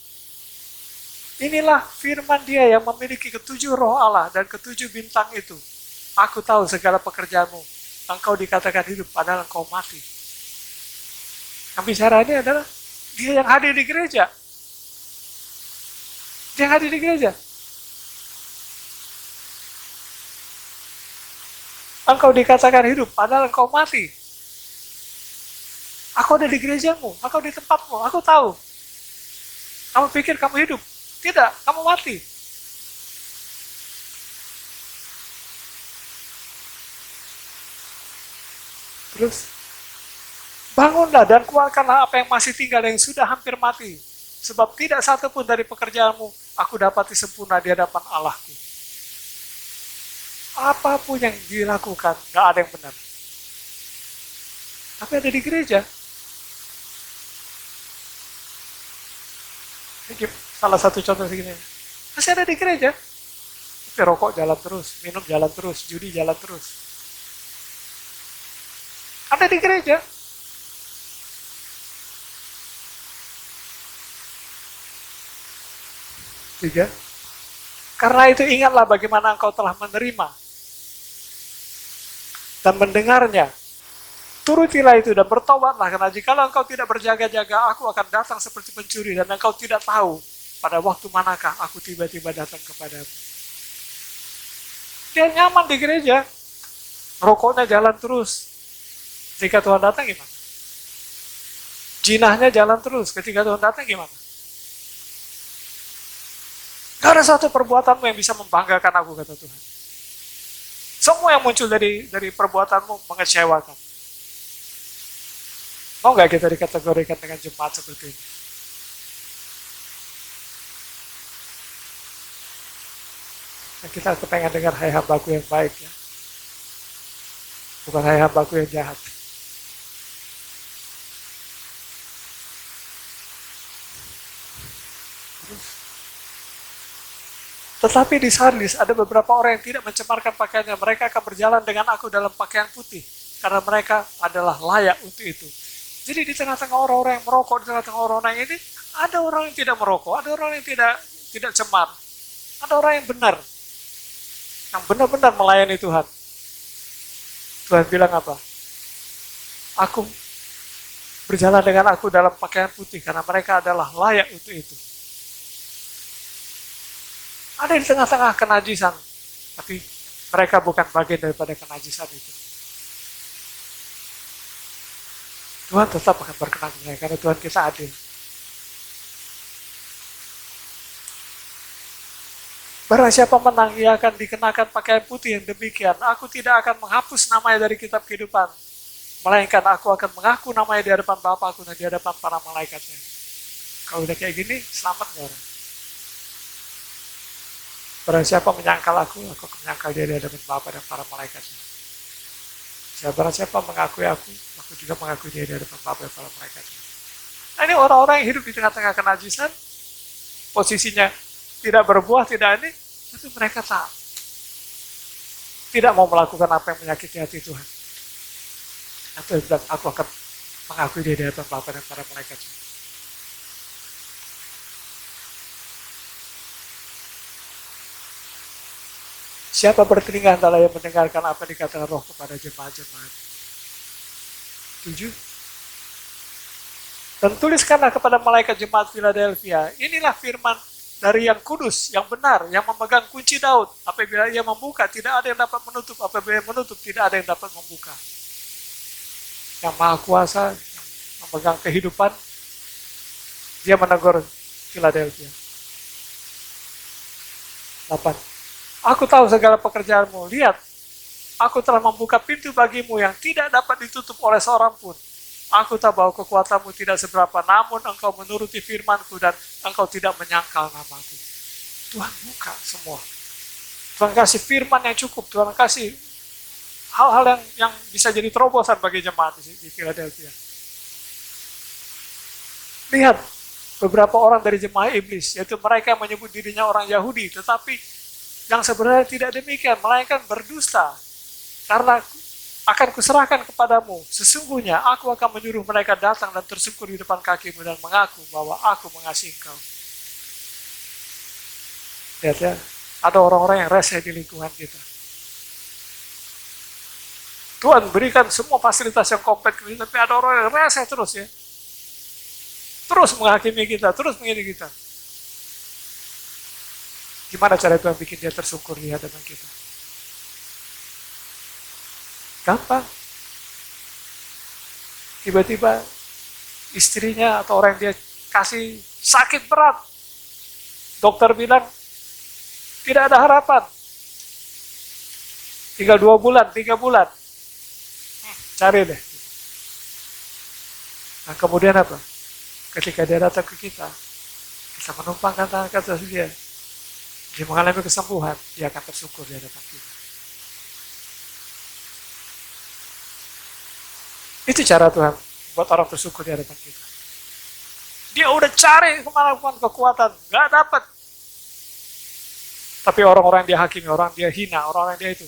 Inilah firman Dia yang memiliki ketujuh roh Allah dan ketujuh bintang itu. Aku tahu segala pekerjaanmu. Engkau dikatakan hidup padahal engkau mati. Yang bicara ini adalah Dia yang hadir di gereja. Dia yang hadir di gereja. Engkau dikatakan hidup padahal engkau mati. Aku ada di gerejamu, aku di tempatmu, aku tahu. Kamu pikir kamu hidup? Tidak, kamu mati. Terus, bangunlah dan keluarkanlah apa yang masih tinggal yang sudah hampir mati. Sebab tidak satu pun dari pekerjaanmu aku dapati sempurna di hadapan Allahku. Apapun yang dilakukan, gak ada yang benar. Tapi ada di gereja. Ini salah satu contoh segini. Masih ada di gereja. Tapi rokok jalan terus, minum jalan terus, judi jalan terus. Ada di gereja. Tiga. Karena itu ingatlah bagaimana engkau telah menerima dan mendengarnya. Turutilah itu dan bertobatlah, karena jikalau engkau tidak berjaga-jaga, aku akan datang seperti pencuri dan engkau tidak tahu pada waktu manakah aku tiba-tiba datang kepadamu. Dia nyaman di gereja, rokoknya jalan terus. Ketika Tuhan datang gimana? Jinahnya jalan terus, ketika Tuhan datang gimana? Gak ada satu perbuatanmu yang bisa membanggakan aku, kata Tuhan. Semua yang muncul dari perbuatanmu mengecewakan. Mau nggak kita dikategorikan dengan jemaat seperti ini? Nah, kita kepengen dengar hai hambaku yang baik ya. Bukan hai hambaku yang jahat. Tetapi di Sardis ada beberapa orang yang tidak mencemarkan pakaiannya. Mereka akan berjalan dengan aku dalam pakaian putih. Karena mereka adalah layak untuk itu. Jadi di tengah-tengah orang-orang yang merokok, di tengah-tengah orang-orang ini, ada orang yang tidak merokok, ada orang yang tidak cemar, ada orang yang benar, yang benar-benar melayani Tuhan. Tuhan bilang apa? Aku berjalan dengan aku dalam pakaian putih, karena mereka adalah layak untuk itu. Ada di tengah-tengah kenajisan, tapi mereka bukan bagian daripada kenajisan itu. Tuhan tetap akan berkenan dengan mereka, karena Tuhan kita adil. Barang siapa menang, ia akan dikenakan pakaian putih yang demikian. Aku tidak akan menghapus namanya dari kitab kehidupan, melainkan aku akan mengaku namanya di hadapan Bapa-Ku dan di hadapan para malaikatnya. Kalau udah kayak gini, selamat gak orang? Barang siapa menyangkal aku akan menyangkal dia di hadapan Bapa dan para malaikatnya. Barang siapa mengakui aku juga mengakui dia di hadapan Bapa dan para malaikatnya. Nah, ini orang-orang yang hidup di tengah-tengah kenajisan, posisinya tidak berbuah, tidak ini, tapi mereka taat. Tidak mau melakukan apa yang menyakiti hati Tuhan. Atau bilang, aku akan mengakui dia di hadapan Bapa dan para malaikatnya. Siapa bertelinga adalah yang mendengarkan apa yang dikatakan Roh kepada jemaat-jemaat. 7. Dan tuliskanlah kepada malaikat jemaat Philadelphia, inilah firman dari yang kudus, yang benar, yang memegang kunci Daud. Apabila ia membuka, tidak ada yang dapat menutup. Apabila ia menutup, tidak ada yang dapat membuka. Yang maha kuasa, yang memegang kehidupan, dia menegur Philadelphia. 8. Aku tahu segala pekerjaanmu. Lihat, aku telah membuka pintu bagimu yang tidak dapat ditutup oleh seorang pun. Aku tahu bahwa kekuatanmu tidak seberapa, namun engkau menuruti firmanku dan engkau tidak menyangkal namaku. Tuhan buka semua. Tuhan kasih firman yang cukup. Tuhan kasih hal-hal yang bisa jadi terobosan bagi jemaat di Philadelphia. Lihat, beberapa orang dari jemaah iblis, yaitu mereka yang menyebut dirinya orang Yahudi, tetapi yang sebenarnya tidak demikian, melainkan berdusta. Karena akan kuserahkan kepadamu, sesungguhnya aku akan menyuruh mereka datang dan tersungkur di depan kakimu dan mengaku bahwa aku mengasihi engkau. Lihat ya, ada orang-orang yang rese di lingkungan kita. Tuhan berikan semua fasilitas yang komplit, tapi ada orang yang rese terus ya. Terus menghakimi kita, terus mengini kita. Gimana cara Tuhan bikin dia tersungkur di hadapan kita? Gampang. Tiba-tiba istrinya atau orang yang dia kasih sakit berat. Dokter bilang, tidak ada harapan. Tinggal 2 bulan, 3 bulan. Cari deh. Nah kemudian apa? Ketika dia datang ke kita menumpangkan tangan ke atas dia mengalami kesembuhan, dia akan tersungkur di hadapan kita. Itu cara Tuhan buat orang tersungkur di hadapan kita. Dia udah cari kemana-mana kekuatan, nggak dapat. Tapi orang-orang yang dia hakimi, orang dia hina, orang-orang dia itu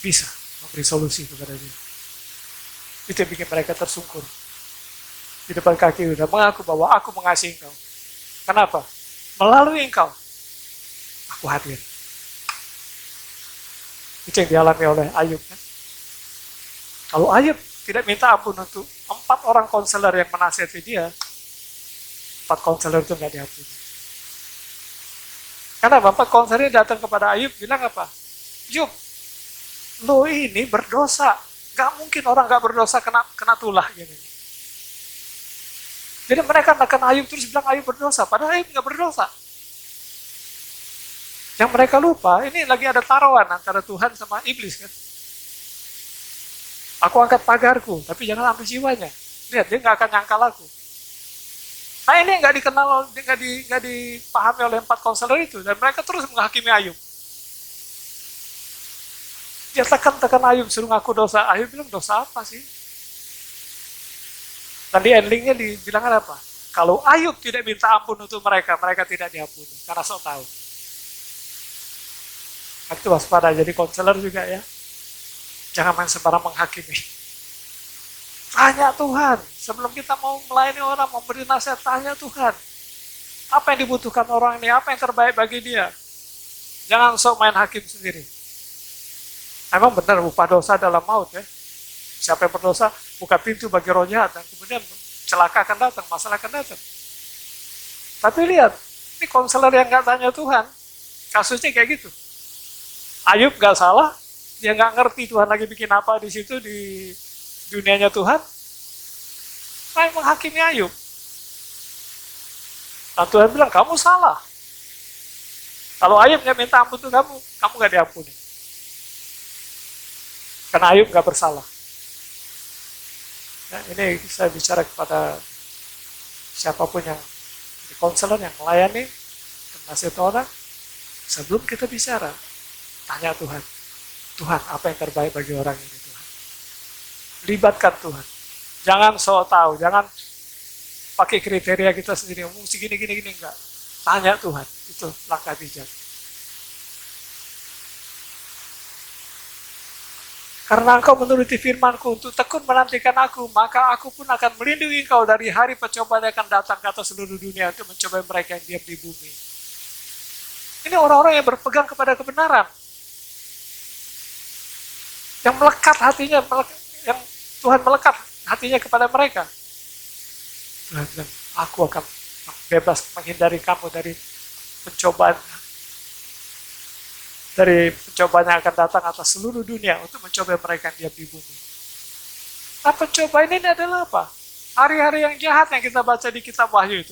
bisa memberi solusi kepada dia. Itu yang bikin mereka tersungkur di depan kaki dan mengaku bahwa aku mengasihi engkau. Kenapa? Melalui engkau, aku hadir. Itu yang dialami oleh Ayub. Kan? Kalau Ayub tidak minta ampun untuk 4 orang konselor yang menasihati dia, 4 konselor itu nggak diampuni. Karena 4 konselor datang kepada Ayub bilang apa? Ayub, lo ini berdosa. Gak mungkin orang gak berdosa kena tulah. Gini. Jadi mereka menekan Ayub terus bilang Ayub berdosa. Padahal Ayub gak berdosa. Yang mereka lupa, ini lagi ada taruhan antara Tuhan sama iblis kan. Aku angkat pagarku, tapi jangan ambil jiwanya. Lihat, dia gak akan nyangkal aku. Nah ini yang gak dikenal, gak dipahami oleh 4 konselor itu. Dan mereka terus menghakimi Ayub. Dia tekan Ayub, suruh ngaku dosa. Ayub bilang, dosa apa sih? Dan di endingnya dibilang apa? Kalau Ayub tidak minta ampun untuk mereka, mereka tidak diampuni. Karena sok tahu. Itu waspada, jadi konselor juga ya. Jangan main sembarang menghakimi. Tanya Tuhan. Sebelum kita mau melayani orang, memberi nasihat, tanya Tuhan. Apa yang dibutuhkan orang ini? Apa yang terbaik bagi dia? Jangan sok main hakim sendiri. Emang benar upah dosa dalam maut ya. Siapa yang berdosa, buka pintu bagi roh jahat. Dan kemudian celaka akan datang, masalah akan datang. Tapi lihat, ini konselor yang gak tanya Tuhan. Kasusnya kayak gitu. Ayub gak salah, dia gak ngerti Tuhan lagi bikin apa di situ, di dunianya Tuhan. Saya menghakimi Ayub. Nah Tuhan bilang, kamu salah. Kalau Ayub gak minta ampun untuk kamu gak diampuni. Karena Ayub gak bersalah. Nah, ini saya bicara kepada siapapun yang di konselor yang melayani, nasihat orang, sebelum kita bicara, tanya Tuhan. Tuhan, apa yang terbaik bagi orang ini Tuhan? Libatkan Tuhan. Jangan sok tahu, jangan pakai kriteria kita sendiri, mesti gini, enggak. Tanya Tuhan, itu langkah bijak. Karena engkau menuruti firman-Ku untuk tekun menantikan aku, maka aku pun akan melindungi engkau dari hari pencobaan yang akan datang ke atas seluruh dunia untuk mencobai mereka yang diam di bumi. Ini orang-orang yang berpegang kepada kebenaran. Yang melekat hatinya, yang Tuhan melekat hatinya kepada mereka. Tuhan bilang, aku akan bebas menghindari kamu dari pencobaan yang akan datang atas seluruh dunia untuk mencoba mereka yang diam di bumi. Nah pencobaan ini adalah apa? Hari-hari yang jahat yang kita baca di kitab Wahyu itu.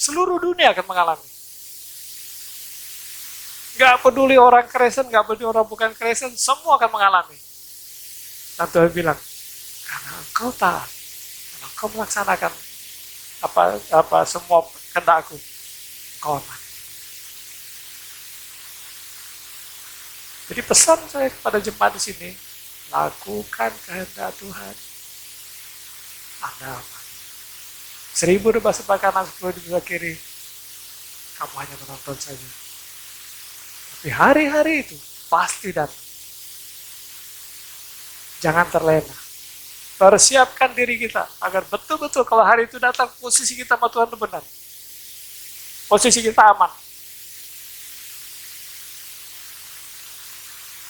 Seluruh dunia akan mengalami. Gak peduli orang Kristen, gak peduli orang bukan Kristen, semua akan mengalami. Dan Tuhan bilang, karena engkau taat, karena engkau melaksanakan apa semua kehendak-Ku, engkau aman. Jadi pesan saya kepada jemaat di sini, lakukan kehendak Tuhan. Anda aman. 1000 domba sebelah kanan, 10 di sebelah kiri. Kamu hanya menonton saja. Tapi hari-hari itu pasti datang. Jangan terlena. Persiapkan diri kita agar betul-betul kalau hari itu datang, posisi kita sama Tuhan itu benar. Posisi kita aman.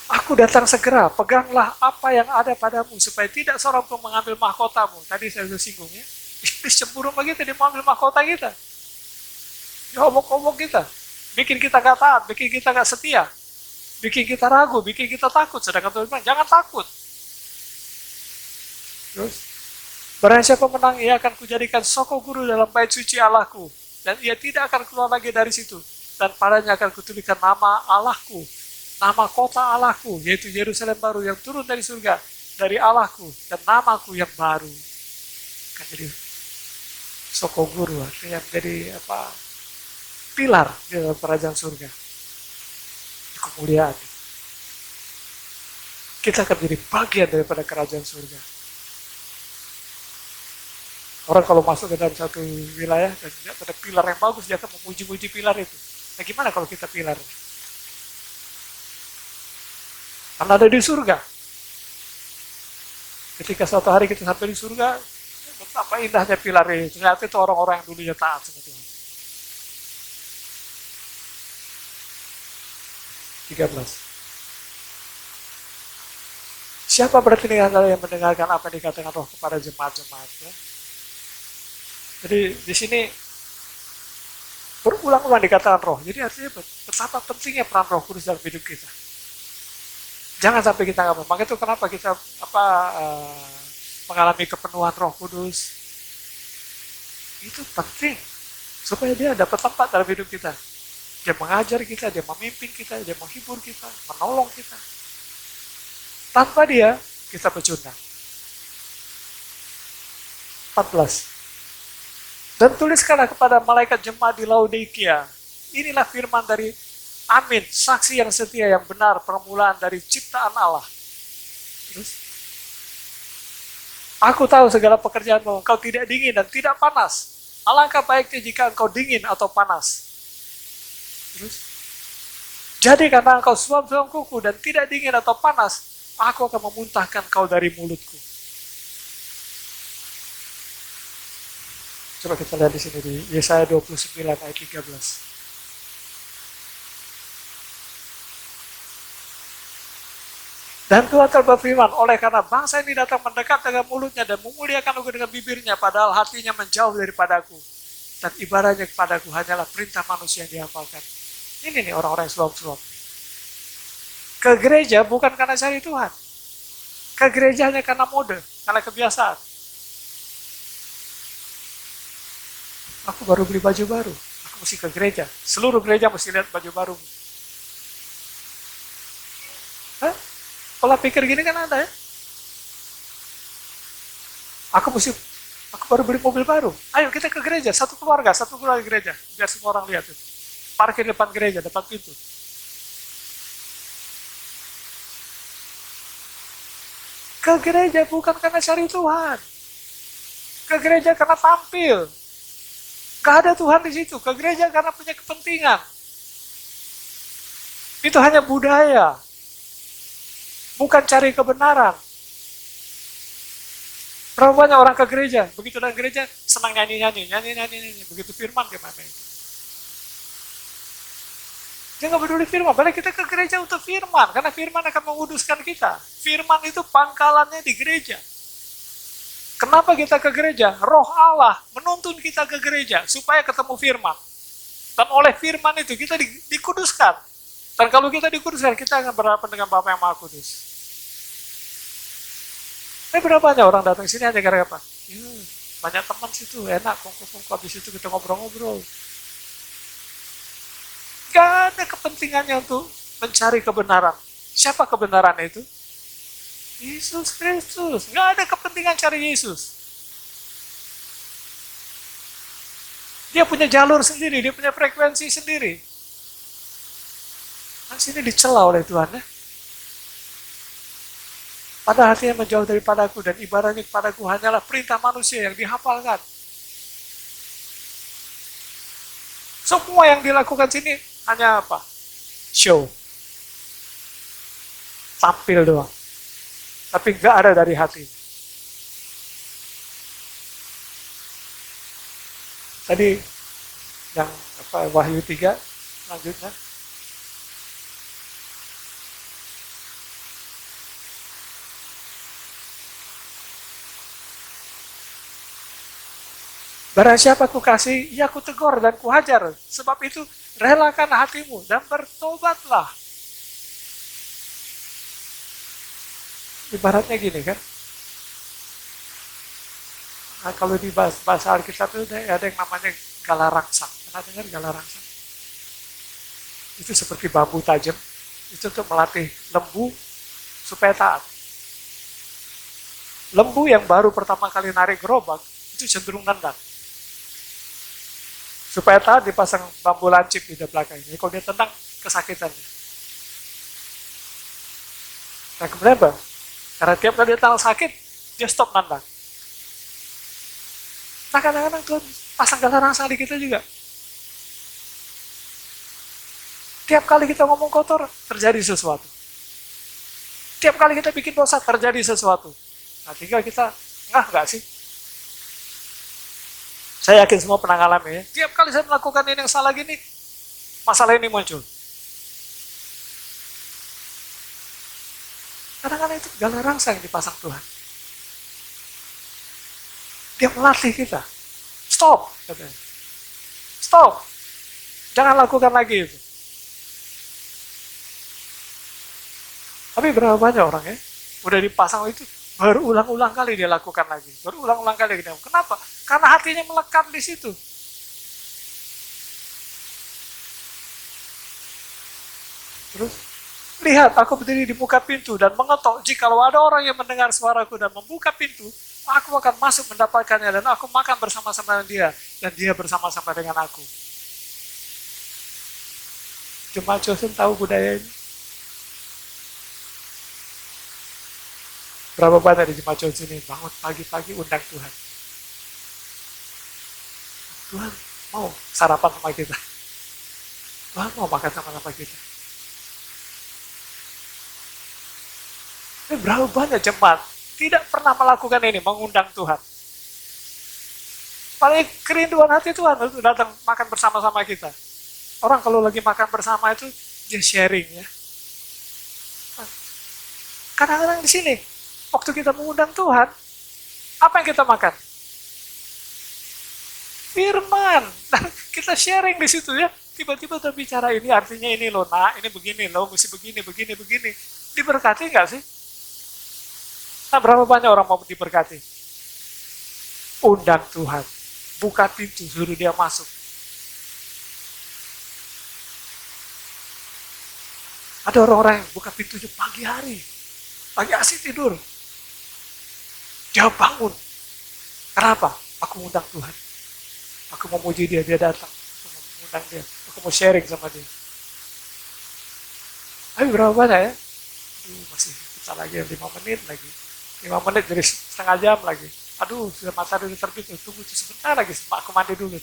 Aku datang segera, peganglah apa yang ada padamu, supaya tidak seorang pun mengambil mahkotamu. Tadi saya sudah singgung ya. Iblis cemburu begitu, dia mau ambil mahkota kita. Dia omong-omong kita. Bikin kita gak taat, bikin kita gak setia. Bikin kita ragu, bikin kita takut. Sedangkan Tuhan bilang, jangan takut. Terus, barang siapa menang, ia akan kujadikan soko guru dalam bait suci Allahku. Dan ia tidak akan keluar lagi dari situ. Dan padanya akan kutuliskan nama Allahku, nama kota Allahku, yaitu Yerusalem baru yang turun dari surga, dari Allahku, dan namaku yang baru. Kan jadi soko guru, artinya menjadi pilar di dalam kerajaan surga. Di kemuliaan. Kita akan menjadi bagian daripada kerajaan surga. Orang kalau masuk ke dalam satu wilayah dan tidak ada pilar yang bagus, dia akan memuji-muji pilar itu. Nah gimana kalau kita pilar? Karena ada di surga. Ketika suatu hari kita sampai di surga, betapa indahnya pilar ini. Ternyata itu orang-orang yang dulunya taat sama Tuhan. 13. Siapa berarti yang mendengarkan apa yang dikatakan Roh kepada jemaat-jemaatnya? Jadi di sini berulang-ulang dikatakan Roh. Jadi artinya betapa pentingnya peran Roh Kudus dalam hidup kita. Jangan sampai kita nggak. Maka itu kenapa kita mengalami kepenuhan Roh Kudus. Itu penting supaya dia dapat tempat dalam hidup kita. Dia mengajar kita, dia memimpin kita, dia menghibur kita, menolong kita. Tanpa dia, kita pecundang. 14. Dan tuliskanlah kepada malaikat jemaat di Laodikia. Inilah firman dari Amin, saksi yang setia, yang benar, permulaan dari ciptaan Allah. Terus, aku tahu segala pekerjaanmu, engkau tidak dingin dan tidak panas. Alangkah baiknya jika engkau dingin atau panas. Terus, jadi karena engkau suam-suam kuku dan tidak dingin atau panas, aku akan memuntahkan kau dari mulutku. Coba kita lihat di sini di Yesaya 29 ayat 13. Dan Tuhan telah berfirman, oleh karena bangsa ini datang mendekat dengan mulutnya dan memuliakan aku dengan bibirnya, padahal hatinya menjauh daripadaku. Dan ibadahnya kepadaku hanyalah perintah manusia yang dihafalkan. Ini nih orang-orang yang suap-suap. Ke gereja bukan karena cari Tuhan. Ke gereja hanya karena mode, karena kebiasaan. Aku baru beli baju baru, aku mesti ke gereja. Seluruh gereja mesti lihat baju baru. Hah? Pola pikir gini kan ada ya? Aku baru beli mobil baru. Ayo kita ke gereja, satu keluarga gereja, biar semua orang lihat itu. Parkir depan gereja, depan pintu. Ke gereja bukan karena cari Tuhan. Ke gereja karena tampil. Gak ada Tuhan di situ. Ke gereja karena punya kepentingan. Itu hanya budaya. Bukan cari kebenaran. Berapa banyak orang ke gereja? Begitu datang gereja, senang nyanyi. Begitu firman gimana itu? Dia nggak peduli firman. Balik kita ke gereja untuk firman. Karena firman akan menguduskan kita. Firman itu pangkalannya di gereja. Kenapa kita ke gereja? Roh Allah menuntun kita ke gereja supaya ketemu firman. Dan oleh firman itu kita dikuduskan. Dan kalau kita dikuduskan, kita akan berhadapan dengan Bapa yang Maha Kudus. Berapa banyak orang datang ke sini hanya gara-gara apa? Banyak teman situ, enak, kongko-kongko, habis itu kita ngobrol-ngobrol. Gak ada kepentingannya untuk mencari kebenaran. Siapa kebenaran itu? Yesus Kristus. Gak ada kepentingan cari Yesus. Dia punya jalur sendiri, dia punya frekuensi sendiri. Kan sini dicela oleh Tuhan ya. Pada hatinya menjauh daripadaku, dan ibadahnya kepadaku hanyalah perintah manusia yang dihafalkan. Semua yang dilakukan sini hanya apa? Show. Tampil doang. Tapi nggak ada dari hati. Tadi yang Wahyu 3 selanjutnya. Barang siapa ku kasih, ya ku tegur dan ku hajar. Sebab itu, relakan hatimu dan bertobatlah. Ibaratnya gini kan. Nah, kalau di bahasa Alkitab itu ada yang namanya galarangsang. Pernah dengar galarangsang? Itu seperti bambu tajam. Itu untuk melatih lembu supaya taat. Lembu yang baru pertama kali narik gerobak, itu cenderung nendang. Supaya taat dipasang bambu lancip di belakang. Jadi kalau dia tendang, kesakitannya. Nah kemudian apa? Karena tiap kali dia tahu sakit, dia stop nendang. Nah kadang-kadang Tuhan pasang galarangsang di kita juga. Tiap kali kita ngomong kotor, terjadi sesuatu. Tiap kali kita bikin dosa, terjadi sesuatu. Nah tinggal kita, enggak sih? Saya yakin semua pernah ngalamin ya. Tiap kali saya melakukan ini yang salah gini, masalah ini muncul. Kadang-kadang itu galarangsang yang dipasang Tuhan. Dia melatih kita. Stop, katanya. Stop. Jangan lakukan lagi itu. Tapi berapa banyak orang ya, udah dipasang itu, berulang-ulang kali dia lakukan lagi. Berulang-ulang kali. Kenapa? Karena hatinya melekat di situ. Terus, lihat, aku berdiri di muka pintu dan mengetok. Jikalau ada orang yang mendengar suaraku dan membuka pintu, aku akan masuk mendapatkannya dan aku makan bersama-sama dengan dia dan dia bersama-sama dengan aku. Jemaat Chosen tahu budaya ini? Berapa banyak di Jemaat Chosen ini bangun pagi-pagi undang Tuhan. Tuhan mau sarapan sama kita. Tuhan mau makan sama-sama kita. Ini berapa banyak jemaat tidak pernah melakukan ini, mengundang Tuhan. Paling kerinduan hati Tuhan untuk datang makan bersama-sama kita. Orang kalau lagi makan bersama itu, dia sharing ya. Kadang-kadang di sini, waktu kita mengundang Tuhan, apa yang kita makan? Firman. Dan kita sharing di situ ya. Tiba-tiba kita bicara ini artinya ini loh, nak, ini begini loh, mesti begini. Diberkati nggak sih? Nah, berapa banyak orang mau diberkati? Undang Tuhan. Buka pintu, suruh dia masuk. Ada orang-orang yang buka pintunya pagi hari. Pagi asik tidur. Dia bangun. Kenapa? Aku undang Tuhan. Aku mau muji dia, dia datang. Aku mau undang dia. Aku mau sharing sama dia. Tapi berapa banyak ya? Masih kita lagi 5 menit lagi. 5 menit jadi setengah jam lagi. Aduh, sudah matahari terbit. Tunggu sebentar lagi, aku mandi dulu.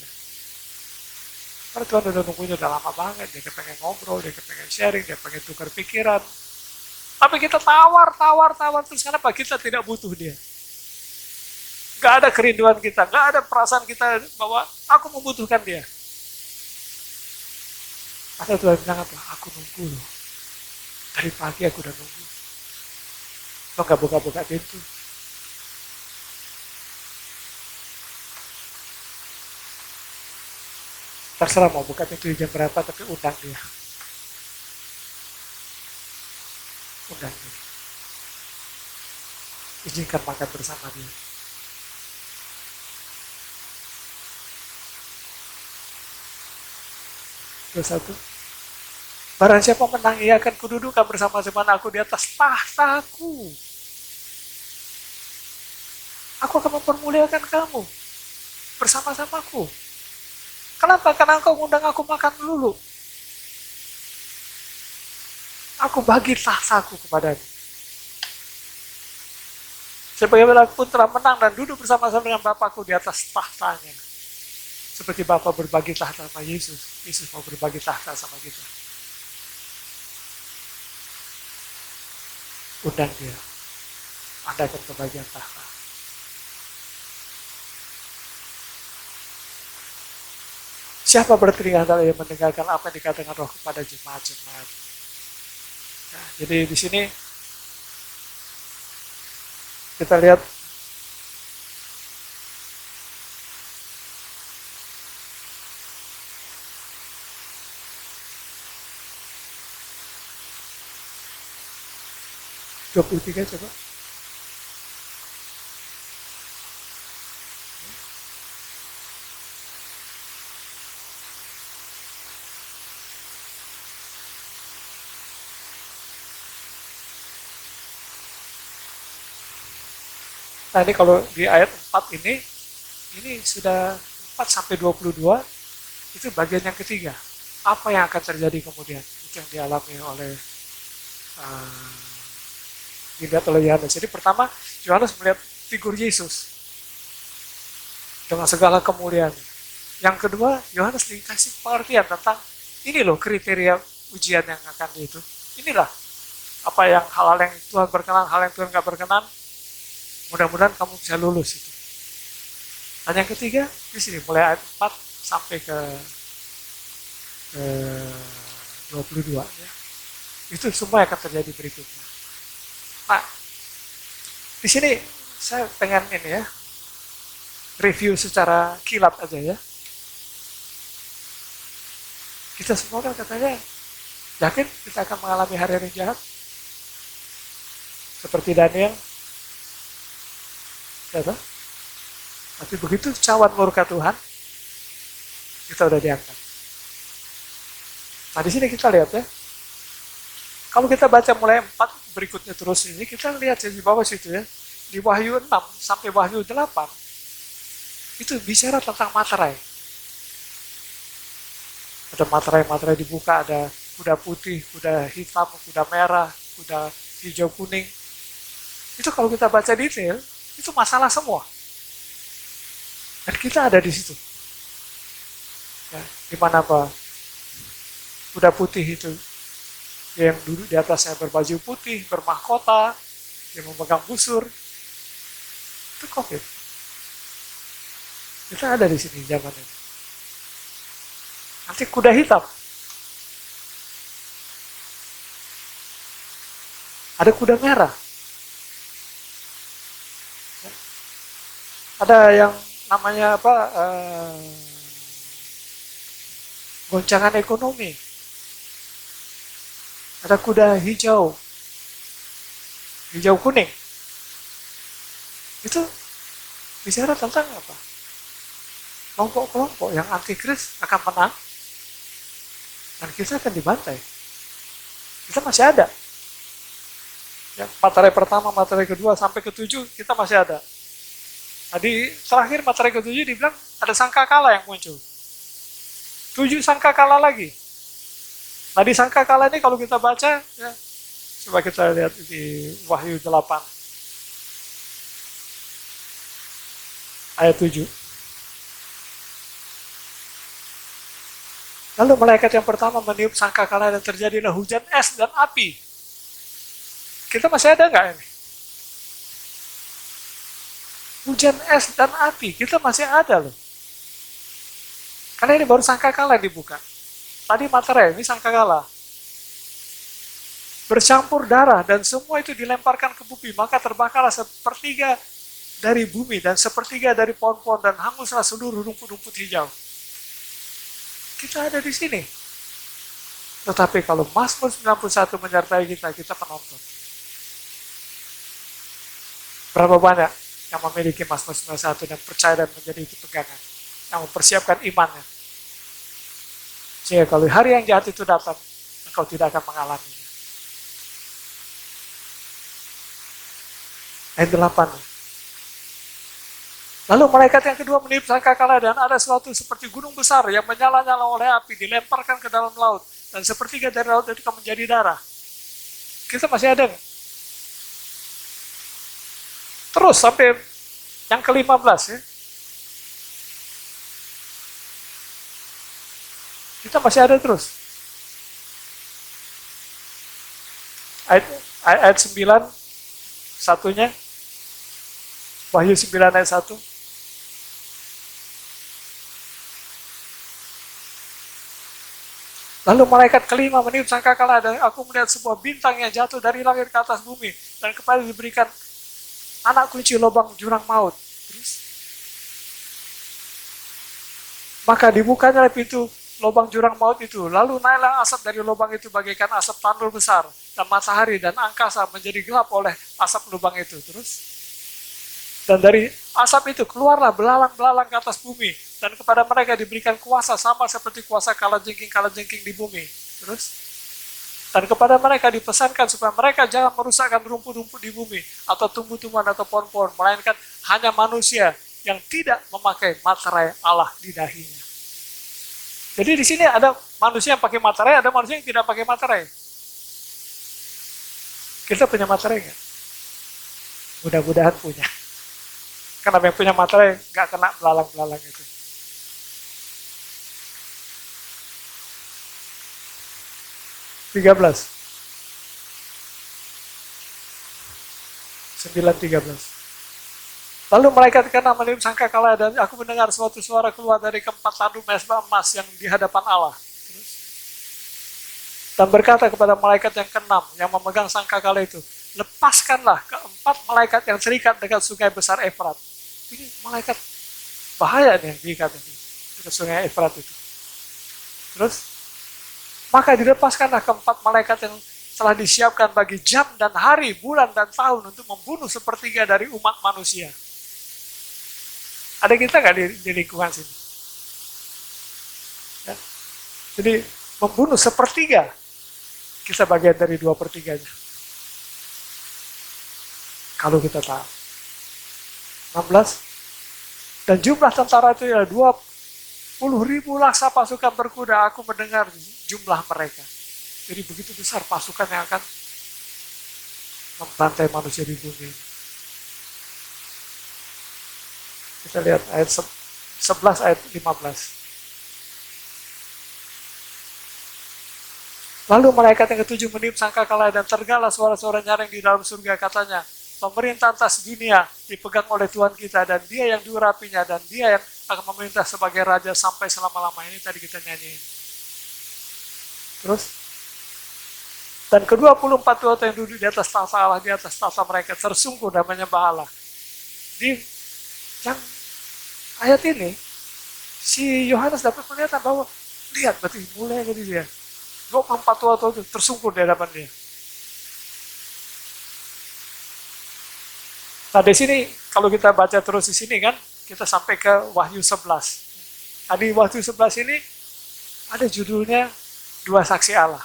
Karena Tuhan udah nungguin udah lama banget. Dia pengen ngobrol, dia pengen sharing, dia pengen tukar pikiran. Tapi kita tawar. Terus kenapa? Kita tidak butuh dia. Gak ada kerinduan kita, gak ada perasaan kita bahwa aku membutuhkan dia. Ada Tuhan bilang apa? Aku nunggu loh. Dari pagi aku udah nunggu. Lo gak buka-buka pintu. Terserah mau buka pintu jam berapa, tapi undang dia. Undang dia. Izinkan makan bersama dia. Terus satu. Barang siapa menang, ia akan kududukan bersama-sama aku di atas tahtaku. Aku akan mempermuliakan kamu bersama-samaku. Kenapa? Karena engkau undang aku makan dulu. Aku bagi tahtaku kepadamu. Sebagaimana aku pun telah menang dan duduk bersama-sama dengan Bapakku di atas tahtanya. Seperti Bapa berbagi tahta sama Yesus. Yesus mau berbagi tahta sama kita. Undang dia. Anda akan kebagian tahta. Siapa bertelinga adalah yang mendengarkan apa yang dikatakan Roh kepada jemaat-jemaat. Nah, jadi di sini kita lihat (23) coba. Nah ini kalau di ayat 4 ini sudah 4 sampai 22, itu bagian yang ketiga. Apa yang akan terjadi kemudian? Itu yang dialami oleh dilihat oleh Yohanes. Jadi pertama, Yohanes melihat figur Yesus dengan segala kemuliaannya. Yang kedua, Yohanes dikasih pengertian tentang ini loh kriteria ujian yang akan itu. Inilah apa yang hal-hal yang Tuhan berkenan, hal yang Tuhan nggak berkenan. Mudah-mudahan kamu bisa lulus itu. Dan yang ketiga, di sini mulai ayat 4 sampai ke 22 ya. Itu semua yang akan terjadi berikutnya. Nah, di sini saya pengen ini ya, review secara kilat aja ya. Kita semua kan katanya yakin kita akan mengalami hari-hari jahat seperti Daniel. Ya, tapi begitu cawan murka Tuhan, kita udah diangkat. Nah di sini kita lihat ya, kalau kita baca mulai 4 berikutnya terus ini, kita lihat di bawah situ ya, di Wahyu 6 sampai Wahyu 8, itu bicara tentang materai. Ada materai-materai dibuka, ada kuda putih, kuda hitam, kuda merah, kuda hijau kuning. Itu kalau kita baca detail, itu masalah semua. Dan kita ada di situ. Ya, di mana apa? Kuda putih itu yang duduk di atasnya berbaju putih, bermahkota, yang memegang busur. Itu COVID. Kita ada di sini zaman ini. Nanti kuda hitam. Ada kuda merah. Ada yang namanya apa? Goncangan ekonomi. Ada kuda hijau kuning. Itu bicara tentang apa? Kelompok-kelompok yang antikris akan menang dan kita akan dibantai. Kita masih ada. Ya, materai pertama, materai kedua sampai ke-7 kita masih ada. Tadi terakhir materai ke-7 dibilang ada sangkakala yang muncul. 7 sangkakala lagi. Nah di sangkakala ini kalau kita baca, ya, coba kita lihat di Wahyu 8 ayat 7. Lalu malaikat yang pertama meniup sangkakala dan terjadilah hujan es dan api. Kita masih ada nggak ini? Hujan es dan api, kita masih ada loh. Karena ini baru sangkakala yang dibuka. Tadi materai, ini sangkakala. Bercampur darah dan semua itu dilemparkan ke bumi, maka terbakarlah sepertiga dari bumi dan sepertiga dari pohon-pohon dan hanguslah seluruh rumput-rumput hijau. Kita ada di sini. Tetapi kalau Mazmur 91 menyertai kita, kita penonton. Berapa banyak yang memiliki Mazmur 91 dan percaya dan menjadi itu pegangan, yang mempersiapkan imannya. Sehingga kalau hari yang jahat itu datang, engkau tidak akan mengalaminya. Ayat 8. Lalu malaikat yang kedua meniup sangkakala dan ada sesuatu seperti gunung besar yang menyala-nyala oleh api, dilemparkan ke dalam laut, dan sepertiga dari laut itu menjadi darah. Kita masih ada nih. Terus sampai yang ke-15 ya. Kita masih ada terus. Ayat 9 satunya. Wahyu 9 ayat 1. Lalu malaikat kelima meniup sangkakala dan aku melihat sebuah bintang yang jatuh dari langit ke atas bumi dan kepada diberikan anak kunci lubang jurang maut. Terus, maka dibukanya pintu lubang jurang maut itu. Lalu naiklah asap dari lubang itu bagaikan asap tandur besar dan matahari dan angkasa menjadi gelap oleh asap lubang itu. Terus, dan dari asap itu keluarlah belalang-belalang ke atas bumi dan kepada mereka diberikan kuasa sama seperti kuasa kalajengking di bumi. Terus, dan kepada mereka dipesankan supaya mereka jangan merusakkan rumput-rumput di bumi atau tumbuh-tumbuhan atau pohon-pohon, melainkan hanya manusia yang tidak memakai materai Allah di dahinya. Jadi di sini ada manusia yang pakai materai, ada manusia yang tidak pakai materai. Kita punya materai nggak? Mudah-mudahan punya. Karena yang punya materai nggak kena belalang-belalang itu. (13) 9:13. Lalu malaikat keenam meniup sangkakala dan aku mendengar suatu suara keluar dari keempat tanduk mezbah emas yang di hadapan Allah. Dan berkata kepada malaikat yang keenam yang memegang sangkakala itu, lepaskanlah keempat malaikat yang terikat dekat sungai besar Efrat. Ini malaikat bahaya nih yang diikat dekat sungai Efrat itu. Terus, maka dilepaskanlah keempat malaikat yang telah disiapkan bagi jam dan hari, bulan dan tahun untuk membunuh sepertiga dari umat manusia. Ada kita nggak di lingkungan sini? Ya. Jadi membunuh sepertiga, kita bagian dari 2/3-nya. Kalau kita tahu. 16. Dan jumlah tentara itu adalah 20.000 laksa pasukan berkuda. Aku mendengar jumlah mereka. Jadi begitu besar pasukan yang akan membantai manusia di bumi. Kita lihat ayat 11 ayat 15. Lalu malaikat yang ketujuh meniup sangkakala dan terdengarlah suara-suara nyaring di dalam surga, katanya, pemerintah atas dunia dipegang oleh Tuhan kita dan dia yang diurapinya dan dia yang akan memerintah sebagai raja sampai selama-lamanya. Ini tadi kita nyanyiin. Terus, dan ke-24 tua yang duduk di atas tahta Allah, di atas tahta mereka tersungkur dan menyembah Allah. Di yang ayat ini, si Yohanes dapat melihat bahwa, lihat berarti mulai dari dia. 24 tua itu tersungkur di hadapan dia. Nah di sini, kalau kita baca terus di sini kan, kita sampai ke Wahyu 11. Nah di Wahyu 11 ini, ada judulnya Dua Saksi Allah.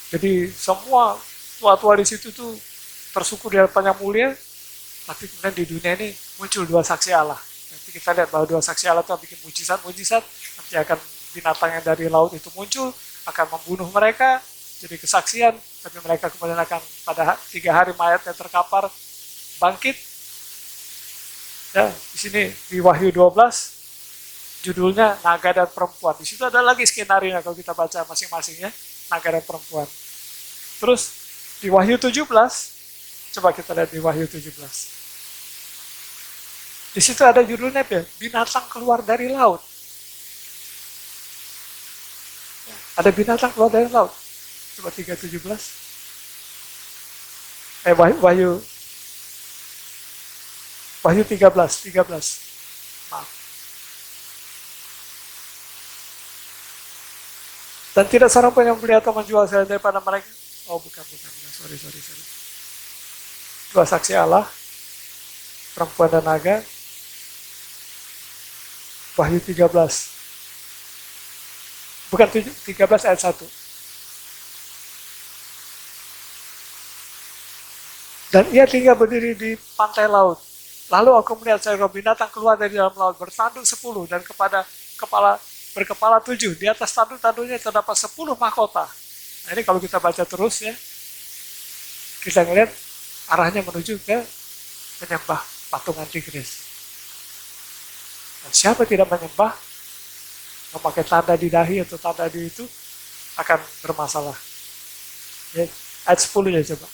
Jadi semua tua-tua di situ tuh tersungkur di hadapan yang mulia, tapi kemudian di dunia ini muncul dua saksi Allah. Nanti kita lihat bahwa dua saksi Allah itu bikin mujizat-mujizat, nanti akan binatang yang dari laut itu muncul, akan membunuh mereka, jadi kesaksian, tapi mereka kemudian akan pada 3 hari mayatnya terkapar, bangkit. Ya, di sini di Wahyu 12, judulnya Naga dan Perempuan. Di situ ada lagi skenario kalau kita baca masing-masing ya. Naga dan perempuan. Terus di Wahyu 17, coba kita lihat di Wahyu 17. Di situ ada judulnya binatang keluar dari laut. Ada binatang keluar dari laut. Coba 3:17. Wahyu 13. Maaf. Dan tidak seorang pun yang melihat atau menjual saya daripada mereka. Oh bukan. Sorry. Dua saksi Allah, perempuan dan naga. Wahyu 13. Bukan 13 ayat 1. Dan ia tinggal berdiri di pantai laut. Lalu aku melihat seekor binatang keluar dari dalam laut bertanduk 10 dan berkepala 7. Di atas tanduk-tanduknya terdapat 10 mahkota. Nah ini kalau kita baca terus ya, kita ngelihat arahnya menuju ke menyembah patung antikris. Dan siapa tidak menyembah, memakai tanda di dahi atau tanda di itu, akan bermasalah. Ya, ayat 10 ya coba.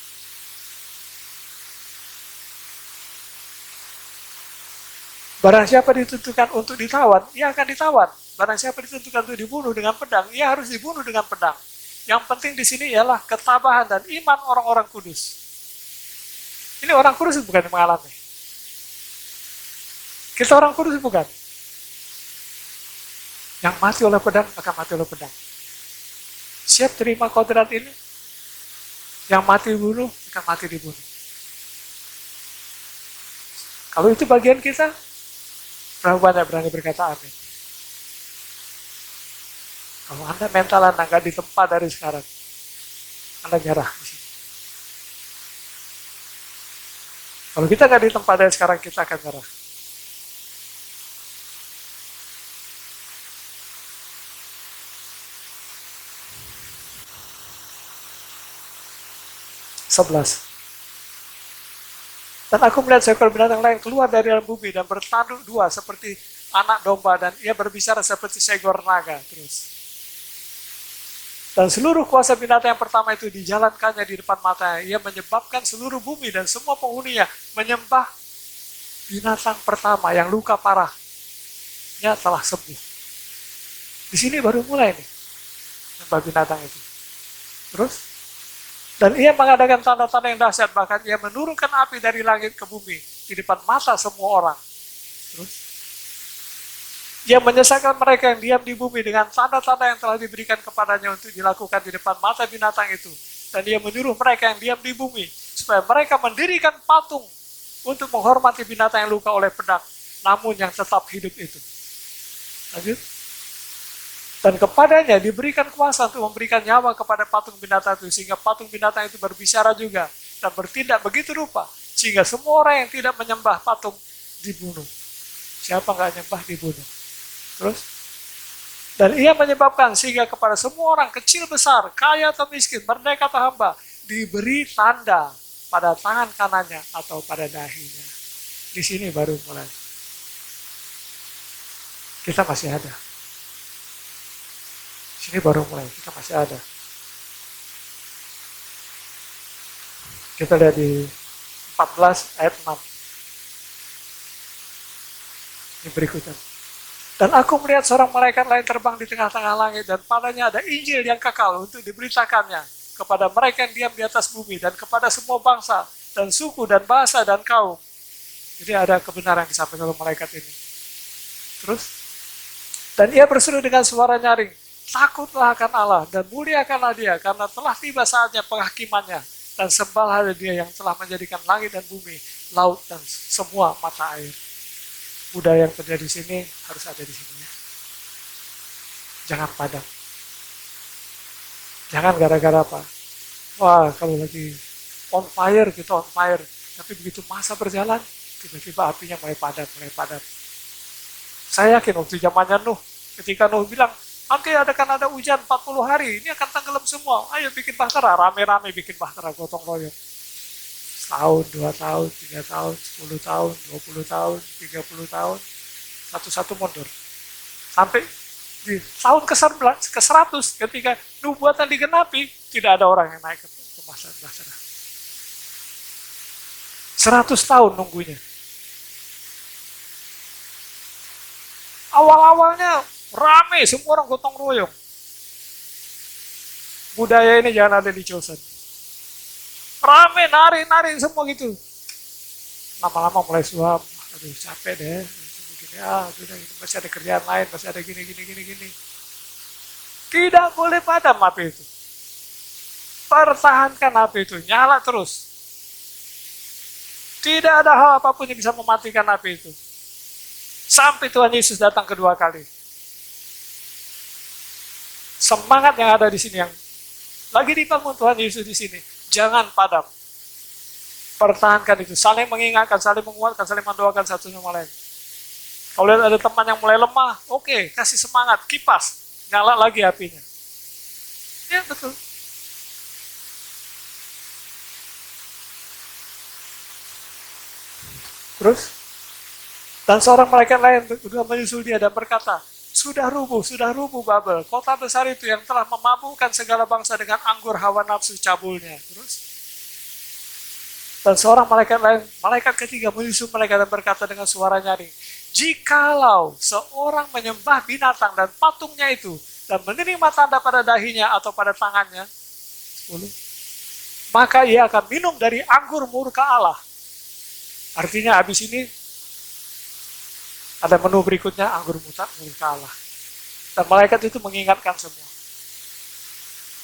Barang siapa ditentukan untuk ditawan, ia akan ditawan. Barang siapa ditentukan untuk dibunuh dengan pedang, ia harus dibunuh dengan pedang. Yang penting di sini ialah ketabahan dan iman orang-orang kudus. Ini orang kudus bukan yang mengalami. Kita orang kudus bukan. Yang mati oleh pedang akan mati oleh pedang. Siap terima kodrat ini? Yang mati dibunuh akan mati dibunuh. Kalau itu bagian kita, berapa banyak berani berkata amin? Kalau Anda mental Anda nggak ditempa dari sekarang, Anda nyerah di sini. Kalau kita nggak ditempa dari sekarang, kita akan nyerah. Dan aku melihat seekor binatang lain keluar dari dalam bumi dan bertanduk dua seperti anak domba, dan ia berbicara seperti seekor naga terus. Dan seluruh kuasa binatang yang pertama itu dijalankannya di depan matanya. Ia menyebabkan seluruh bumi dan semua penghuninya menyembah binatang pertama yang luka parahnya telah sembuh. Di sini baru mulai nih, menyembah binatang itu. Terus, dan ia mengadakan tanda-tanda yang dahsyat, bahkan ia menurunkan api dari langit ke bumi di depan mata semua orang. Terus, ia menyesatkan mereka yang diam di bumi dengan tanda-tanda yang telah diberikan kepadanya untuk dilakukan di depan mata binatang itu. Dan ia menyuruh mereka yang diam di bumi supaya mereka mendirikan patung untuk menghormati binatang yang luka oleh pedang, namun yang tetap hidup itu. Lanjut. Dan kepadanya diberikan kuasa untuk memberikan nyawa kepada patung binatang itu, sehingga patung binatang itu berbicara juga dan bertindak begitu rupa, sehingga semua orang yang tidak menyembah patung dibunuh. Siapa nggak nyembah dibunuh. Terus, dan ia menyebabkan sehingga kepada semua orang kecil besar, kaya atau miskin, merdeka atau hamba, diberi tanda pada tangan kanannya atau pada dahinya. Di sini baru mulai. Kita masih ada. Di sini baru mulai, kita masih ada. Kita lihat di 14 ayat 6. Ini berikutnya. Dan aku melihat seorang malaikat lain terbang di tengah-tengah langit, dan padanya ada Injil yang kekal untuk diberitakannya kepada mereka yang diam di atas bumi, dan kepada semua bangsa, dan suku, dan bahasa, dan kaum. Jadi ada kebenaran yang disampaikan oleh malaikat ini. Terus, dan ia berseru dengan suara nyaring, takutlah akan Allah, dan muliakanlah dia, karena telah tiba saatnya penghakimannya, dan sembahlah dia yang telah menjadikan langit dan bumi, laut, dan semua mata air. Budaya yang terjadi di sini harus ada di sini ya. Jangan padam. Jangan gara-gara apa. Wah, kalau lagi on fire, kita on fire. Tapi begitu masa berjalan, tiba-tiba apinya mulai padam. Saya yakin waktu zamannya Nuh, ketika Nuh bilang, nanti akan ada hujan 40 hari, ini akan tenggelam semua. Ayo bikin bahtera, rame-rame bikin bahtera, gotong royong. Setahun, 2 tahun, 3 tahun, 10 tahun, 20 tahun, 30 tahun, satu-satu mundur. Sampai di tahun ke-100, ketika nubuatan digenapi, tidak ada orang yang naik ke bahtera. 100 tahun nunggunya. Awal-awalnya rame, semua orang gotong royong. Budaya ini jangan ada di Chosen. Rame, nari semua gitu. Lama-lama mulai suap, aduh capek deh. Begini, masih ada kerjaan lain, masih ada gini. Tidak boleh padam api itu. Pertahankan api itu, nyala terus. Tidak ada hal apapun yang bisa mematikan api itu. Sampai Tuhan Yesus datang kedua kali. Semangat yang ada di sini, yang lagi dibangun Tuhan Yesus di sini, jangan padam. Pertahankan itu, saling mengingatkan, saling menguatkan, saling mendoakan satu sama lain. Kalau lihat ada teman yang mulai lemah, oke, kasih semangat, kipas, nyala lagi apinya. Ya betul. Terus, dan seorang malaikat lain berdua menyusul dia dan berkata, sudah rubuh Babel, kota besar itu yang telah memabukkan segala bangsa dengan anggur hawa nafsu cabulnya. Terus, dan seorang malaikat lain, malaikat ketiga menyusul mereka dan berkata dengan suara nyaring, jikalau seorang menyembah binatang dan patungnya itu, dan menerima tanda pada dahinya atau pada tangannya, 10, maka ia akan minum dari anggur murka Allah. Artinya habis ini ada menu berikutnya, anggur murka Allah. Dan malaikat itu mengingatkan semua.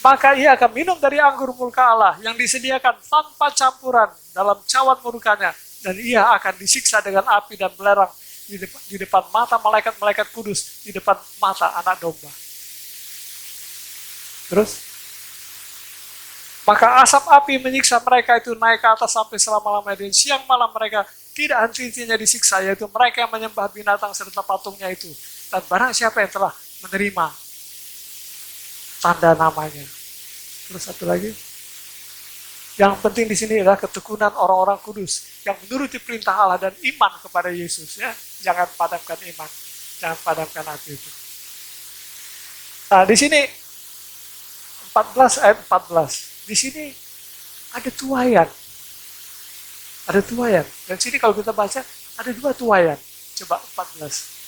Maka ia akan minum dari anggur murka Allah yang disediakan tanpa campuran dalam cawan murkanya. Dan ia akan disiksa dengan api dan belerang di depan mata malaikat-malaikat kudus, di depan mata anak domba. Terus, maka asap api menyiksa mereka itu naik ke atas sampai selama-lamanya. Dan siang malam mereka tidak henti-hentinya disiksa, yaitu mereka yang menyembah binatang serta patungnya itu. Dan barang siapa yang telah menerima tanda namanya. Terus satu lagi. Yang penting di sini adalah ketekunan orang-orang kudus yang menuruti perintah Allah dan iman kepada Yesus. Ya, jangan padamkan iman, jangan padamkan hati itu. Nah, di sini 14 ayat 14. Di sini ada tuayan. Ada tuayan. Dan sini kalau kita baca ada dua tuayan. Coba 14.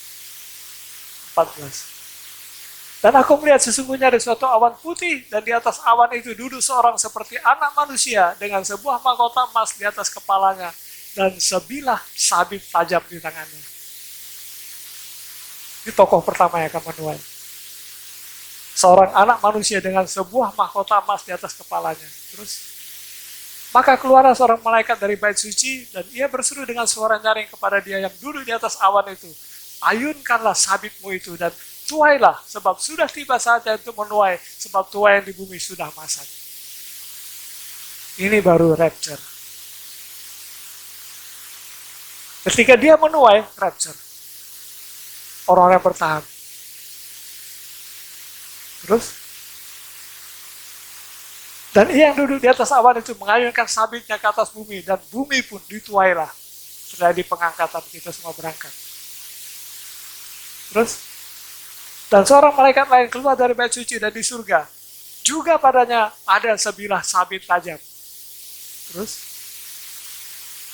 Dan aku melihat sesungguhnya ada suatu awan putih, dan di atas awan itu duduk seorang seperti anak manusia dengan sebuah mahkota emas di atas kepalanya dan sebilah sabit tajam di tangannya. Ini tokoh pertama yang akan menuai. Seorang anak manusia dengan sebuah mahkota emas di atas kepalanya. Terus, maka keluarlah seorang malaikat dari bait suci, dan ia berseru dengan suara nyaring kepada dia yang duduk di atas awan itu, ayunkanlah sabitmu itu dan tuailah, sebab sudah tiba saatnya untuk menuai, sebab tuai yang di bumi sudah masak. Ini baru rapture. Ketika dia menuai, rapture. Orang-orang bertahan. Terus, dan ia yang duduk di atas awan itu mengayunkan sabitnya ke atas bumi, dan bumi pun dituailah. Terjadi pengangkatan, kita semua berangkat. Terus, dan seorang malaikat lain keluar dari bait suci dan di surga. Juga padanya ada sebilah sabit tajam. Terus,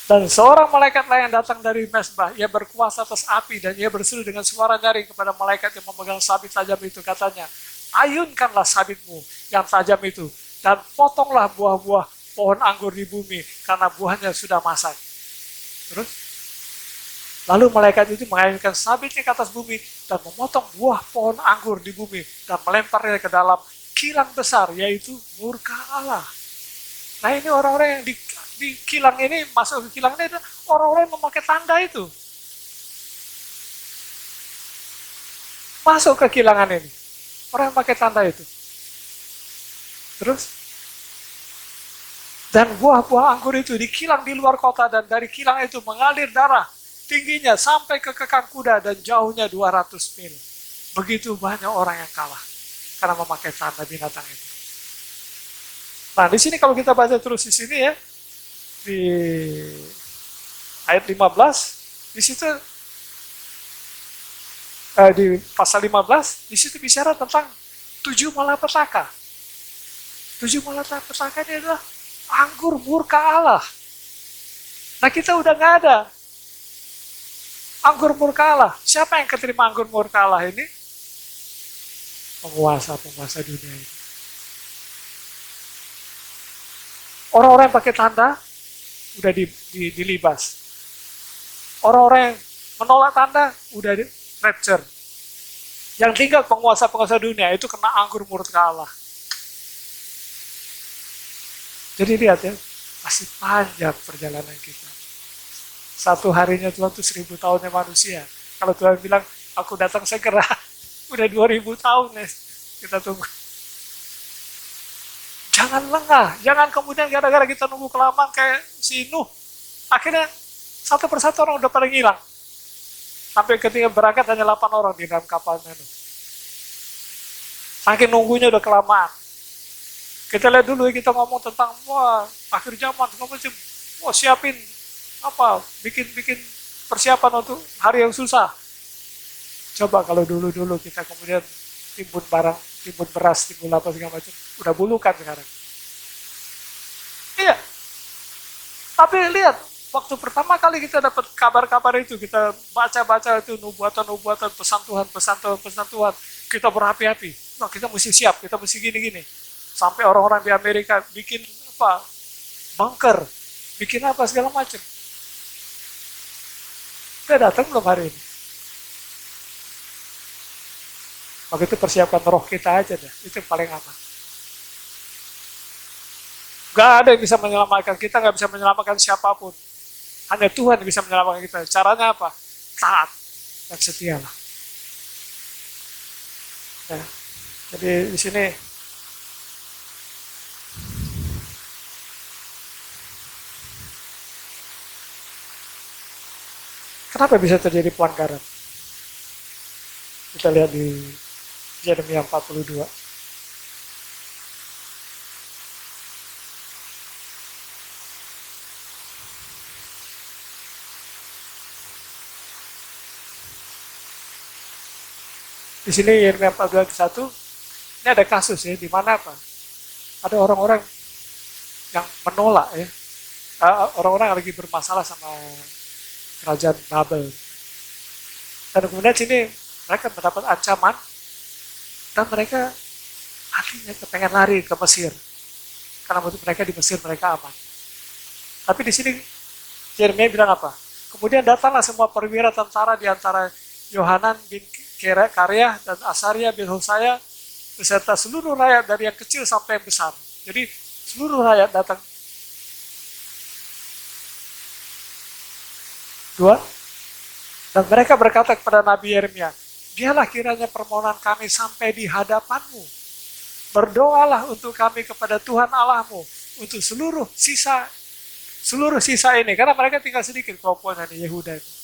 dan seorang malaikat lain datang dari mesbah. Ia berkuasa atas api dan ia berseru dengan suara nyaring kepada malaikat yang memegang sabit tajam itu. Katanya, ayunkanlah sabitmu yang tajam itu dan potonglah buah-buah pohon anggur di bumi karena buahnya sudah masak. Terus, lalu malaikat itu mengayunkan sabitnya ke atas bumi dan memotong buah pohon anggur di bumi dan melemparnya ke dalam kilang besar, yaitu murka Allah. Nah, ini orang-orang yang di kilang ini, masuk ke kilang ini adalah orang-orang yang memakai tanda itu. Masuk ke kilangan ini. Orang yang pakai tanda itu. Terus, dan buah-buah anggur itu dikilang di luar kota, dan dari kilang itu mengalir darah tingginya sampai ke kekang kuda dan jauhnya 200 mil. Begitu banyak orang yang kalah karena memakai tanda binatang itu. Nah, di sini kalau kita baca terus di sini ya, di ayat 15, di situ di pasal 15, di situ bicara tentang 7 malapetaka. 7 malapetaka ini adalah anggur murka Allah. Nah, kita udah nggak ada anggur murka Allah. Siapa yang keterima anggur murka Allah ini? Penguasa dunia ini. Orang-orang yang pakai tanda udah dilibas. Orang-orang yang menolak tanda udah rapture. Yang tinggal penguasa-penguasa dunia itu kena anggur murka Allah. Jadi lihat ya, masih panjang perjalanan kita. Satu harinya Tuhan itu 1000 tahunnya manusia. Kalau Tuhan bilang, aku datang segera, udah 2000 tahun ya, kita tunggu. Jangan lengah, jangan kemudian gara-gara kita nunggu kelamaan kayak si Nuh. Akhirnya satu persatu orang udah pada ngilang. Sampai ketika berangkat hanya 8 orang di dalam kapalnya Nuh. Saking nunggunya udah kelamaan. Kita lihat dulu, kita ngomong tentang, wah, akhir zaman, wah, siapin bikin persiapan untuk hari yang susah. Coba kalau dulu kita kemudian timbun barang, timbun beras, timbun apa segala macam, udah bulukan sekarang. Iya, tapi lihat, waktu pertama kali kita dapat kabar-kabar itu, kita baca-baca itu nubuatan-nubuatan, pesan Tuhan, kita berapi-api. Nah, kita mesti siap, kita mesti gini-gini. Sampai orang-orang di Amerika bikin apa? Bunker, bikin apa segala macam. Udah datang belum hari ini? Begitu persiapkan roh kita aja deh, itu yang paling aman. Gak ada yang bisa menyelamatkan kita, gak bisa menyelamatkan siapapun. Hanya Tuhan yang bisa menyelamatkan kita. Caranya apa? Taat dan setialah. Ya. Jadi di sini kenapa bisa terjadi pelanggaran? Kita lihat di Yeremia 42. Di sini Yeremia 42:1, ini ada kasus ya, di mana apa? Ada orang-orang yang menolak ya. Orang-orang yang lagi bermasalah sama kerajaan Babel. Dan kemudian sini mereka mendapat ancaman dan mereka hatinya kepengen lari ke Mesir. Karena menurut mereka di Mesir mereka aman. Tapi di sini Yeremia bilang apa? Kemudian datanglah semua perwira tentara di antara Yohanan bin Kareah dan Asaria bin Hosaya beserta seluruh rakyat dari yang kecil sampai yang besar. Jadi seluruh rakyat datang. 2. Dan mereka berkata kepada Nabi Yeremia, biarlah kiranya permohonan kami sampai di hadapanmu. Berdoalah untuk kami kepada Tuhan Allahmu untuk seluruh sisa ini. Karena mereka tinggal sedikit kelompoknya di Yehuda ini.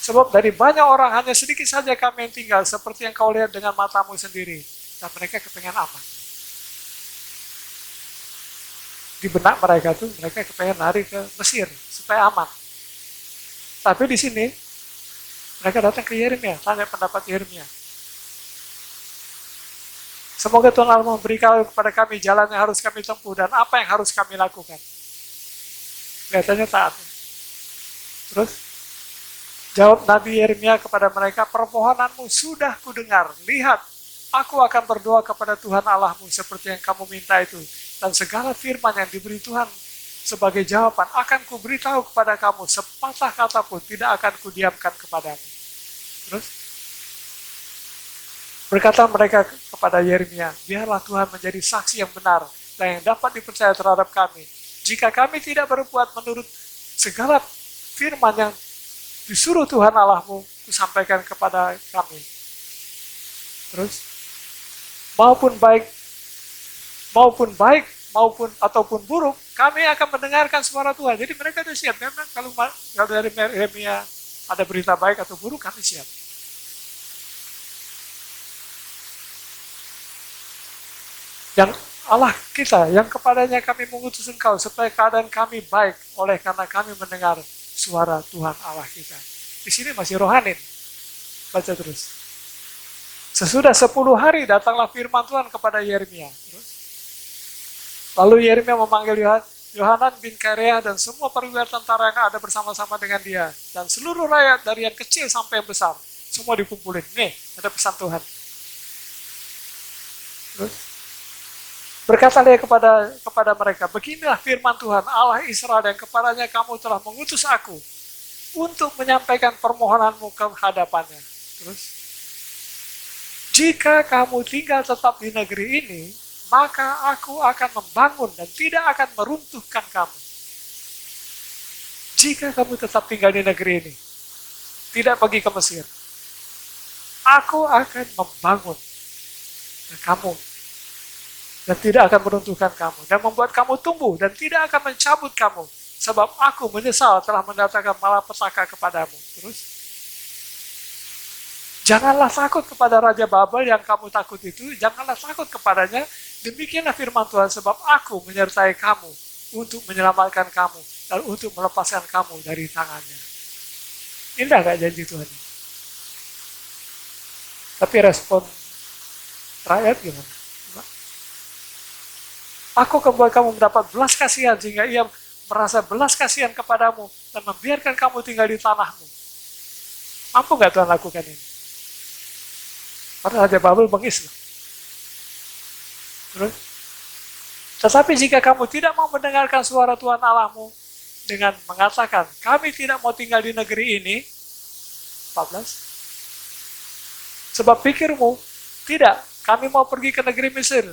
Sebab dari banyak orang hanya sedikit saja kami yang tinggal seperti yang kau lihat dengan matamu sendiri. Dan mereka kepengen aman. Di benak mereka tuh mereka kepengen lari ke Mesir supaya aman. Tapi di sini mereka datang ke Yeremia, tanya pendapat Yeremia. Semoga Tuhan Allah memberikan kepada kami jalan yang harus kami tempuh dan apa yang harus kami lakukan. Kelihatannya taat. Terus jawab Nabi Yeremia kepada mereka, permohonanmu sudah kudengar. Lihat, aku akan berdoa kepada Tuhan Allahmu seperti yang kamu minta itu. Dan segala firman yang diberi Tuhan sebagai jawaban akan kuberitahu kepada kamu. Sepatah kata pun tidak akan kudiamkan kepadamu. Terus berkata mereka kepada Yeremia, biarlah Tuhan menjadi saksi yang benar dan yang dapat dipercaya terhadap kami. Jika kami tidak berbuat menurut segala firman yang disuruh Tuhan Allahmu kusampaikan kepada kami. Terus maupun baik ataupun buruk, kami akan mendengarkan suara Tuhan. Jadi mereka sudah siap. Memang kalau dari Yeremia ada berita baik atau buruk, kami siap. Yang Allah kita, yang kepadanya kami mengutus engkau, supaya keadaan kami baik, oleh karena kami mendengar suara Tuhan Allah kita. Di sini masih rohani. Baca terus. Sesudah 10 hari datanglah firman Tuhan kepada Yeremia. Lalu Yeremia memanggil Yohanan bin Kareah dan semua perwira tentara yang ada bersama-sama dengan dia. Dan seluruh rakyat dari yang kecil sampai yang besar. Semua dikumpulin. Nih, ada pesan Tuhan. Terus berkata dia kepada mereka, beginilah firman Tuhan Allah Israel yang kepadanya kamu telah mengutus aku untuk menyampaikan permohonanmu ke hadapannya. Terus, jika kamu tinggal tetap di negeri ini, maka aku akan membangun dan tidak akan meruntuhkan kamu. Jika kamu tetap tinggal di negeri ini, tidak pergi ke Mesir, aku akan membangun kamu dan tidak akan meruntuhkan kamu, dan membuat kamu tumbuh dan tidak akan mencabut kamu, sebab aku menyesal telah mendatangkan malapetaka kepadamu. Terus, janganlah takut kepada Raja Babel yang kamu takut itu, janganlah takut kepadanya, demikianlah firman Tuhan, sebab aku menyertai kamu untuk menyelamatkan kamu dan untuk melepaskan kamu dari tangannya. Indah gak janji Tuhan ini? Tapi respon rakyat gimana? Aku akan buat kamu mendapat belas kasihan sehingga ia merasa belas kasihan kepadamu dan membiarkan kamu tinggal di tanahmu. Mampu gak Tuhan lakukan ini? Padahal Raja Babel bengis loh. Terus, tetapi jika kamu tidak mau mendengarkan suara Tuhan Allahmu dengan mengatakan, kami tidak mau tinggal di negeri ini, 14, sebab pikirmu, tidak, kami mau pergi ke negeri Mesir,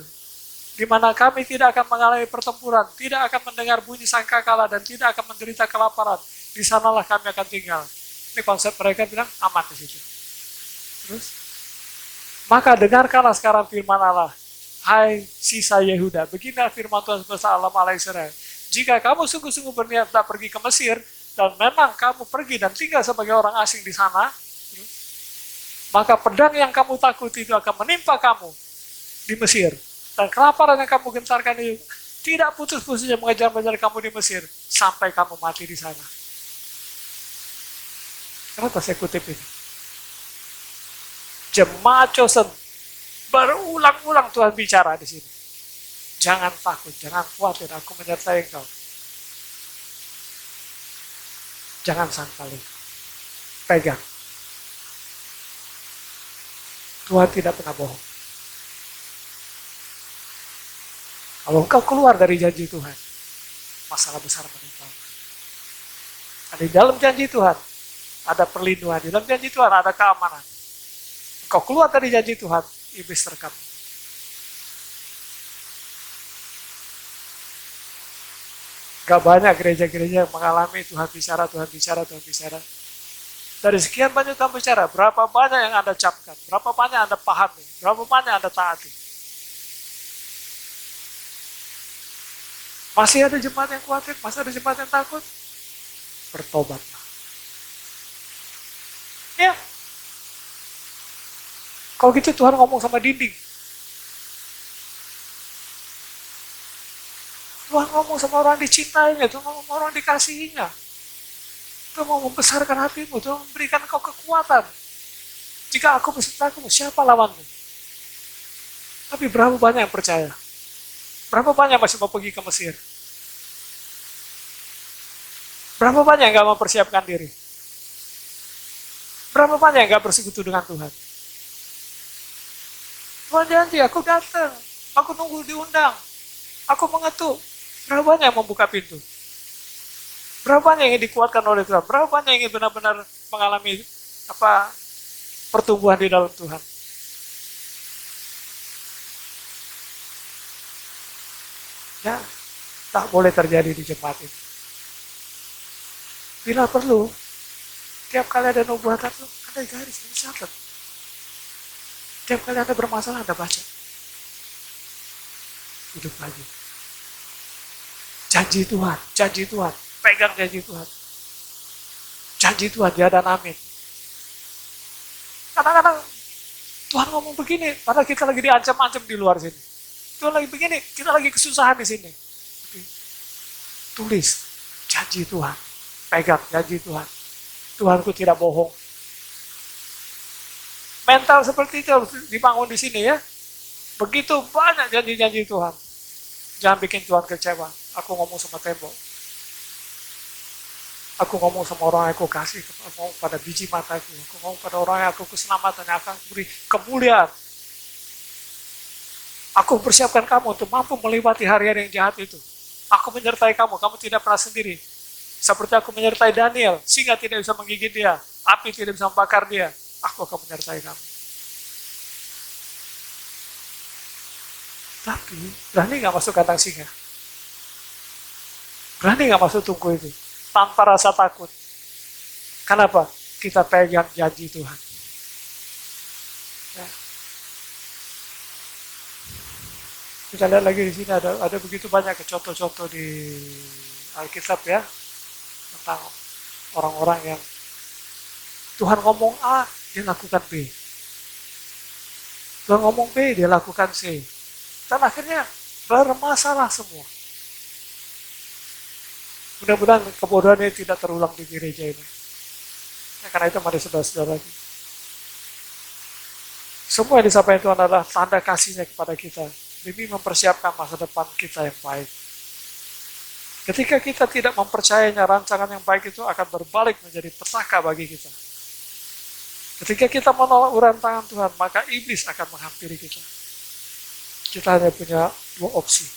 di mana kami tidak akan mengalami pertempuran, tidak akan mendengar bunyi sangkakala, dan tidak akan menderita kelaparan. Di sanalah kami akan tinggal. Ini konsep mereka bilang aman di situ. Terus, maka dengarkanlah sekarang firman Allah. Hai sisa Yehuda, beginilah firman Tuhan semesta alam Allah Israel. Jika kamu sungguh-sungguh berniat tak pergi ke Mesir, dan memang kamu pergi dan tinggal sebagai orang asing di sana, maka pedang yang kamu takuti itu akan menimpa kamu di Mesir. Dan kelaparan yang kamu gentarkan itu tidak putus-putusnya mengejar-ngejar kamu di Mesir, sampai kamu mati di sana. Kenapa saya kutip ini? Jemaat chosen, berulang-ulang Tuhan bicara di sini. Jangan takut, jangan khawatir, aku menyertai engkau. Jangan sangkali. Pegang. Tuhan tidak pernah bohong. Kalau engkau keluar dari janji Tuhan, masalah besar menimpa. Di dalam janji Tuhan, ada perlindungan. Di dalam janji Tuhan, ada keamanan. Engkau keluar dari janji Tuhan, iblis terkam. Gak banyak gereja-gereja yang mengalami Tuhan bicara, Tuhan bicara, Tuhan bicara. Dari sekian banyak Tuhan bicara, berapa banyak yang Anda camkan, berapa banyak Anda pahami, berapa banyak Anda taati. Masih ada jemaat yang khawatir, masih ada jemaat yang takut, bertobatlah. Ya. Kalau gitu Tuhan ngomong sama dinding. Tuhan ngomong sama orang dicintainya, Tuhan ngomong sama orang dikasihinya. Tuhan mau membesarkan hatimu, Tuhan memberikan kau kekuatan. Jika aku besertamu, siapa lawanmu? Tapi berapa banyak yang percaya? Berapa banyak yang masih mau pergi ke Mesir? Berapa banyak yang gak mempersiapkan diri? Berapa banyak yang gak bersekutu dengan Tuhan? Tuhan janji, aku datang, aku nunggu diundang, aku mengetuk. Berapa banyak yang membuka pintu? Berapa banyak yang dikuatkan oleh Tuhan? Berapa banyak yang ingin benar-benar mengalami pertumbuhan di dalam Tuhan? Ya, tak boleh terjadi di jemaat ini. Bila perlu, tiap kali ada nubuatan itu, Anda garis, Anda catat. Tiap kali Anda bermasalah, Anda baca. Hidup lagi. Janji Tuhan, pegang janji Tuhan. Janji Tuhan, ya dan amin. Kadang-kadang Tuhan ngomong begini, padahal kita lagi diancam-ancam di luar sini. Tuhan lagi begini, kita lagi kesusahan di sini. Tulis, janji Tuhan, pegang janji Tuhan. Tuhanku tidak bohong. Mental seperti itu harus dibangun di sini ya. Begitu banyak janji-janji Tuhan. Jangan bikin Tuhan kecewa. Aku ngomong sama tembok. Aku ngomong sama orang yang aku kasih. Aku ngomong pada biji mataku. Aku ngomong pada orang yang aku keselamatan yang akan beri kemuliaan. Aku persiapkan kamu untuk mampu melewati hari-hari yang jahat itu. Aku menyertai kamu. Kamu tidak pernah sendiri. Seperti aku menyertai Daniel. Singa tidak bisa menggigit dia. Api tidak bisa membakar dia. Aku akan menyertai kamu. Tapi, berani gak masuk kandang singa? Berani gak masuk tungku itu? Tanpa rasa takut. Kenapa? Kita pegang janji Tuhan. Ya. Kita lihat lagi di sini ada begitu banyak contoh-contoh di Alkitab ya. Tentang orang-orang yang Tuhan ngomong A, dia lakukan B. Tuhan ngomong B, dia lakukan C. Dan akhirnya bermasalah semua. Mudah-mudahan kebodohan ini tidak terulang di gereja ini. Ya, karena itu mari saudara-saudara, semua yang disampaikan Tuhan adalah tanda kasihnya kepada kita demi mempersiapkan masa depan kita yang baik. Ketika kita tidak mempercayainya, rancangan yang baik itu akan berbalik menjadi petaka bagi kita. Ketika kita menolak urayan tangan Tuhan, maka iblis akan menghampiri kita. Kita hanya punya dua opsi.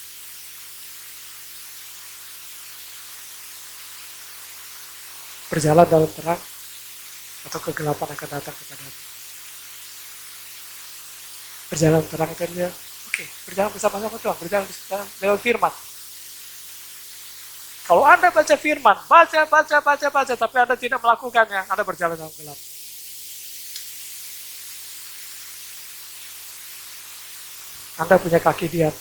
Berjalan dalam terang, atau kegelapan akan datang kepada kita. Berjalan terang itu dia, oke, berjalan bersama-sama Tuhan, berjalan bersama lewat firman. Kalau Anda baca firman, baca, tapi Anda tidak melakukannya, Anda berjalan dalam gelap. Anda punya kaki dian,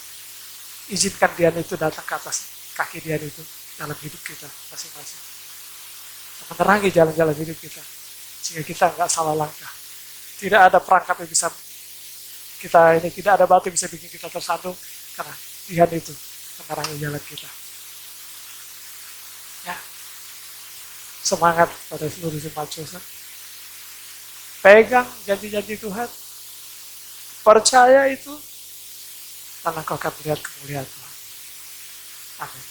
izinkan dian itu datang ke atas kaki dian itu dalam hidup kita masing-masing. Menerangi jalan-jalan hidup kita, sehingga kita nggak salah langkah. Tidak ada perangkap yang bisa kita ini, tidak ada batu yang bisa bikin kita tersandung, karena dian itu menerangi jalan kita. Ya, semangat pada seluruh jemaat Tuhan. Pegang janji-janji Tuhan, percaya itu, karena kau akan melihat kemuliaan Tuhan. Amin.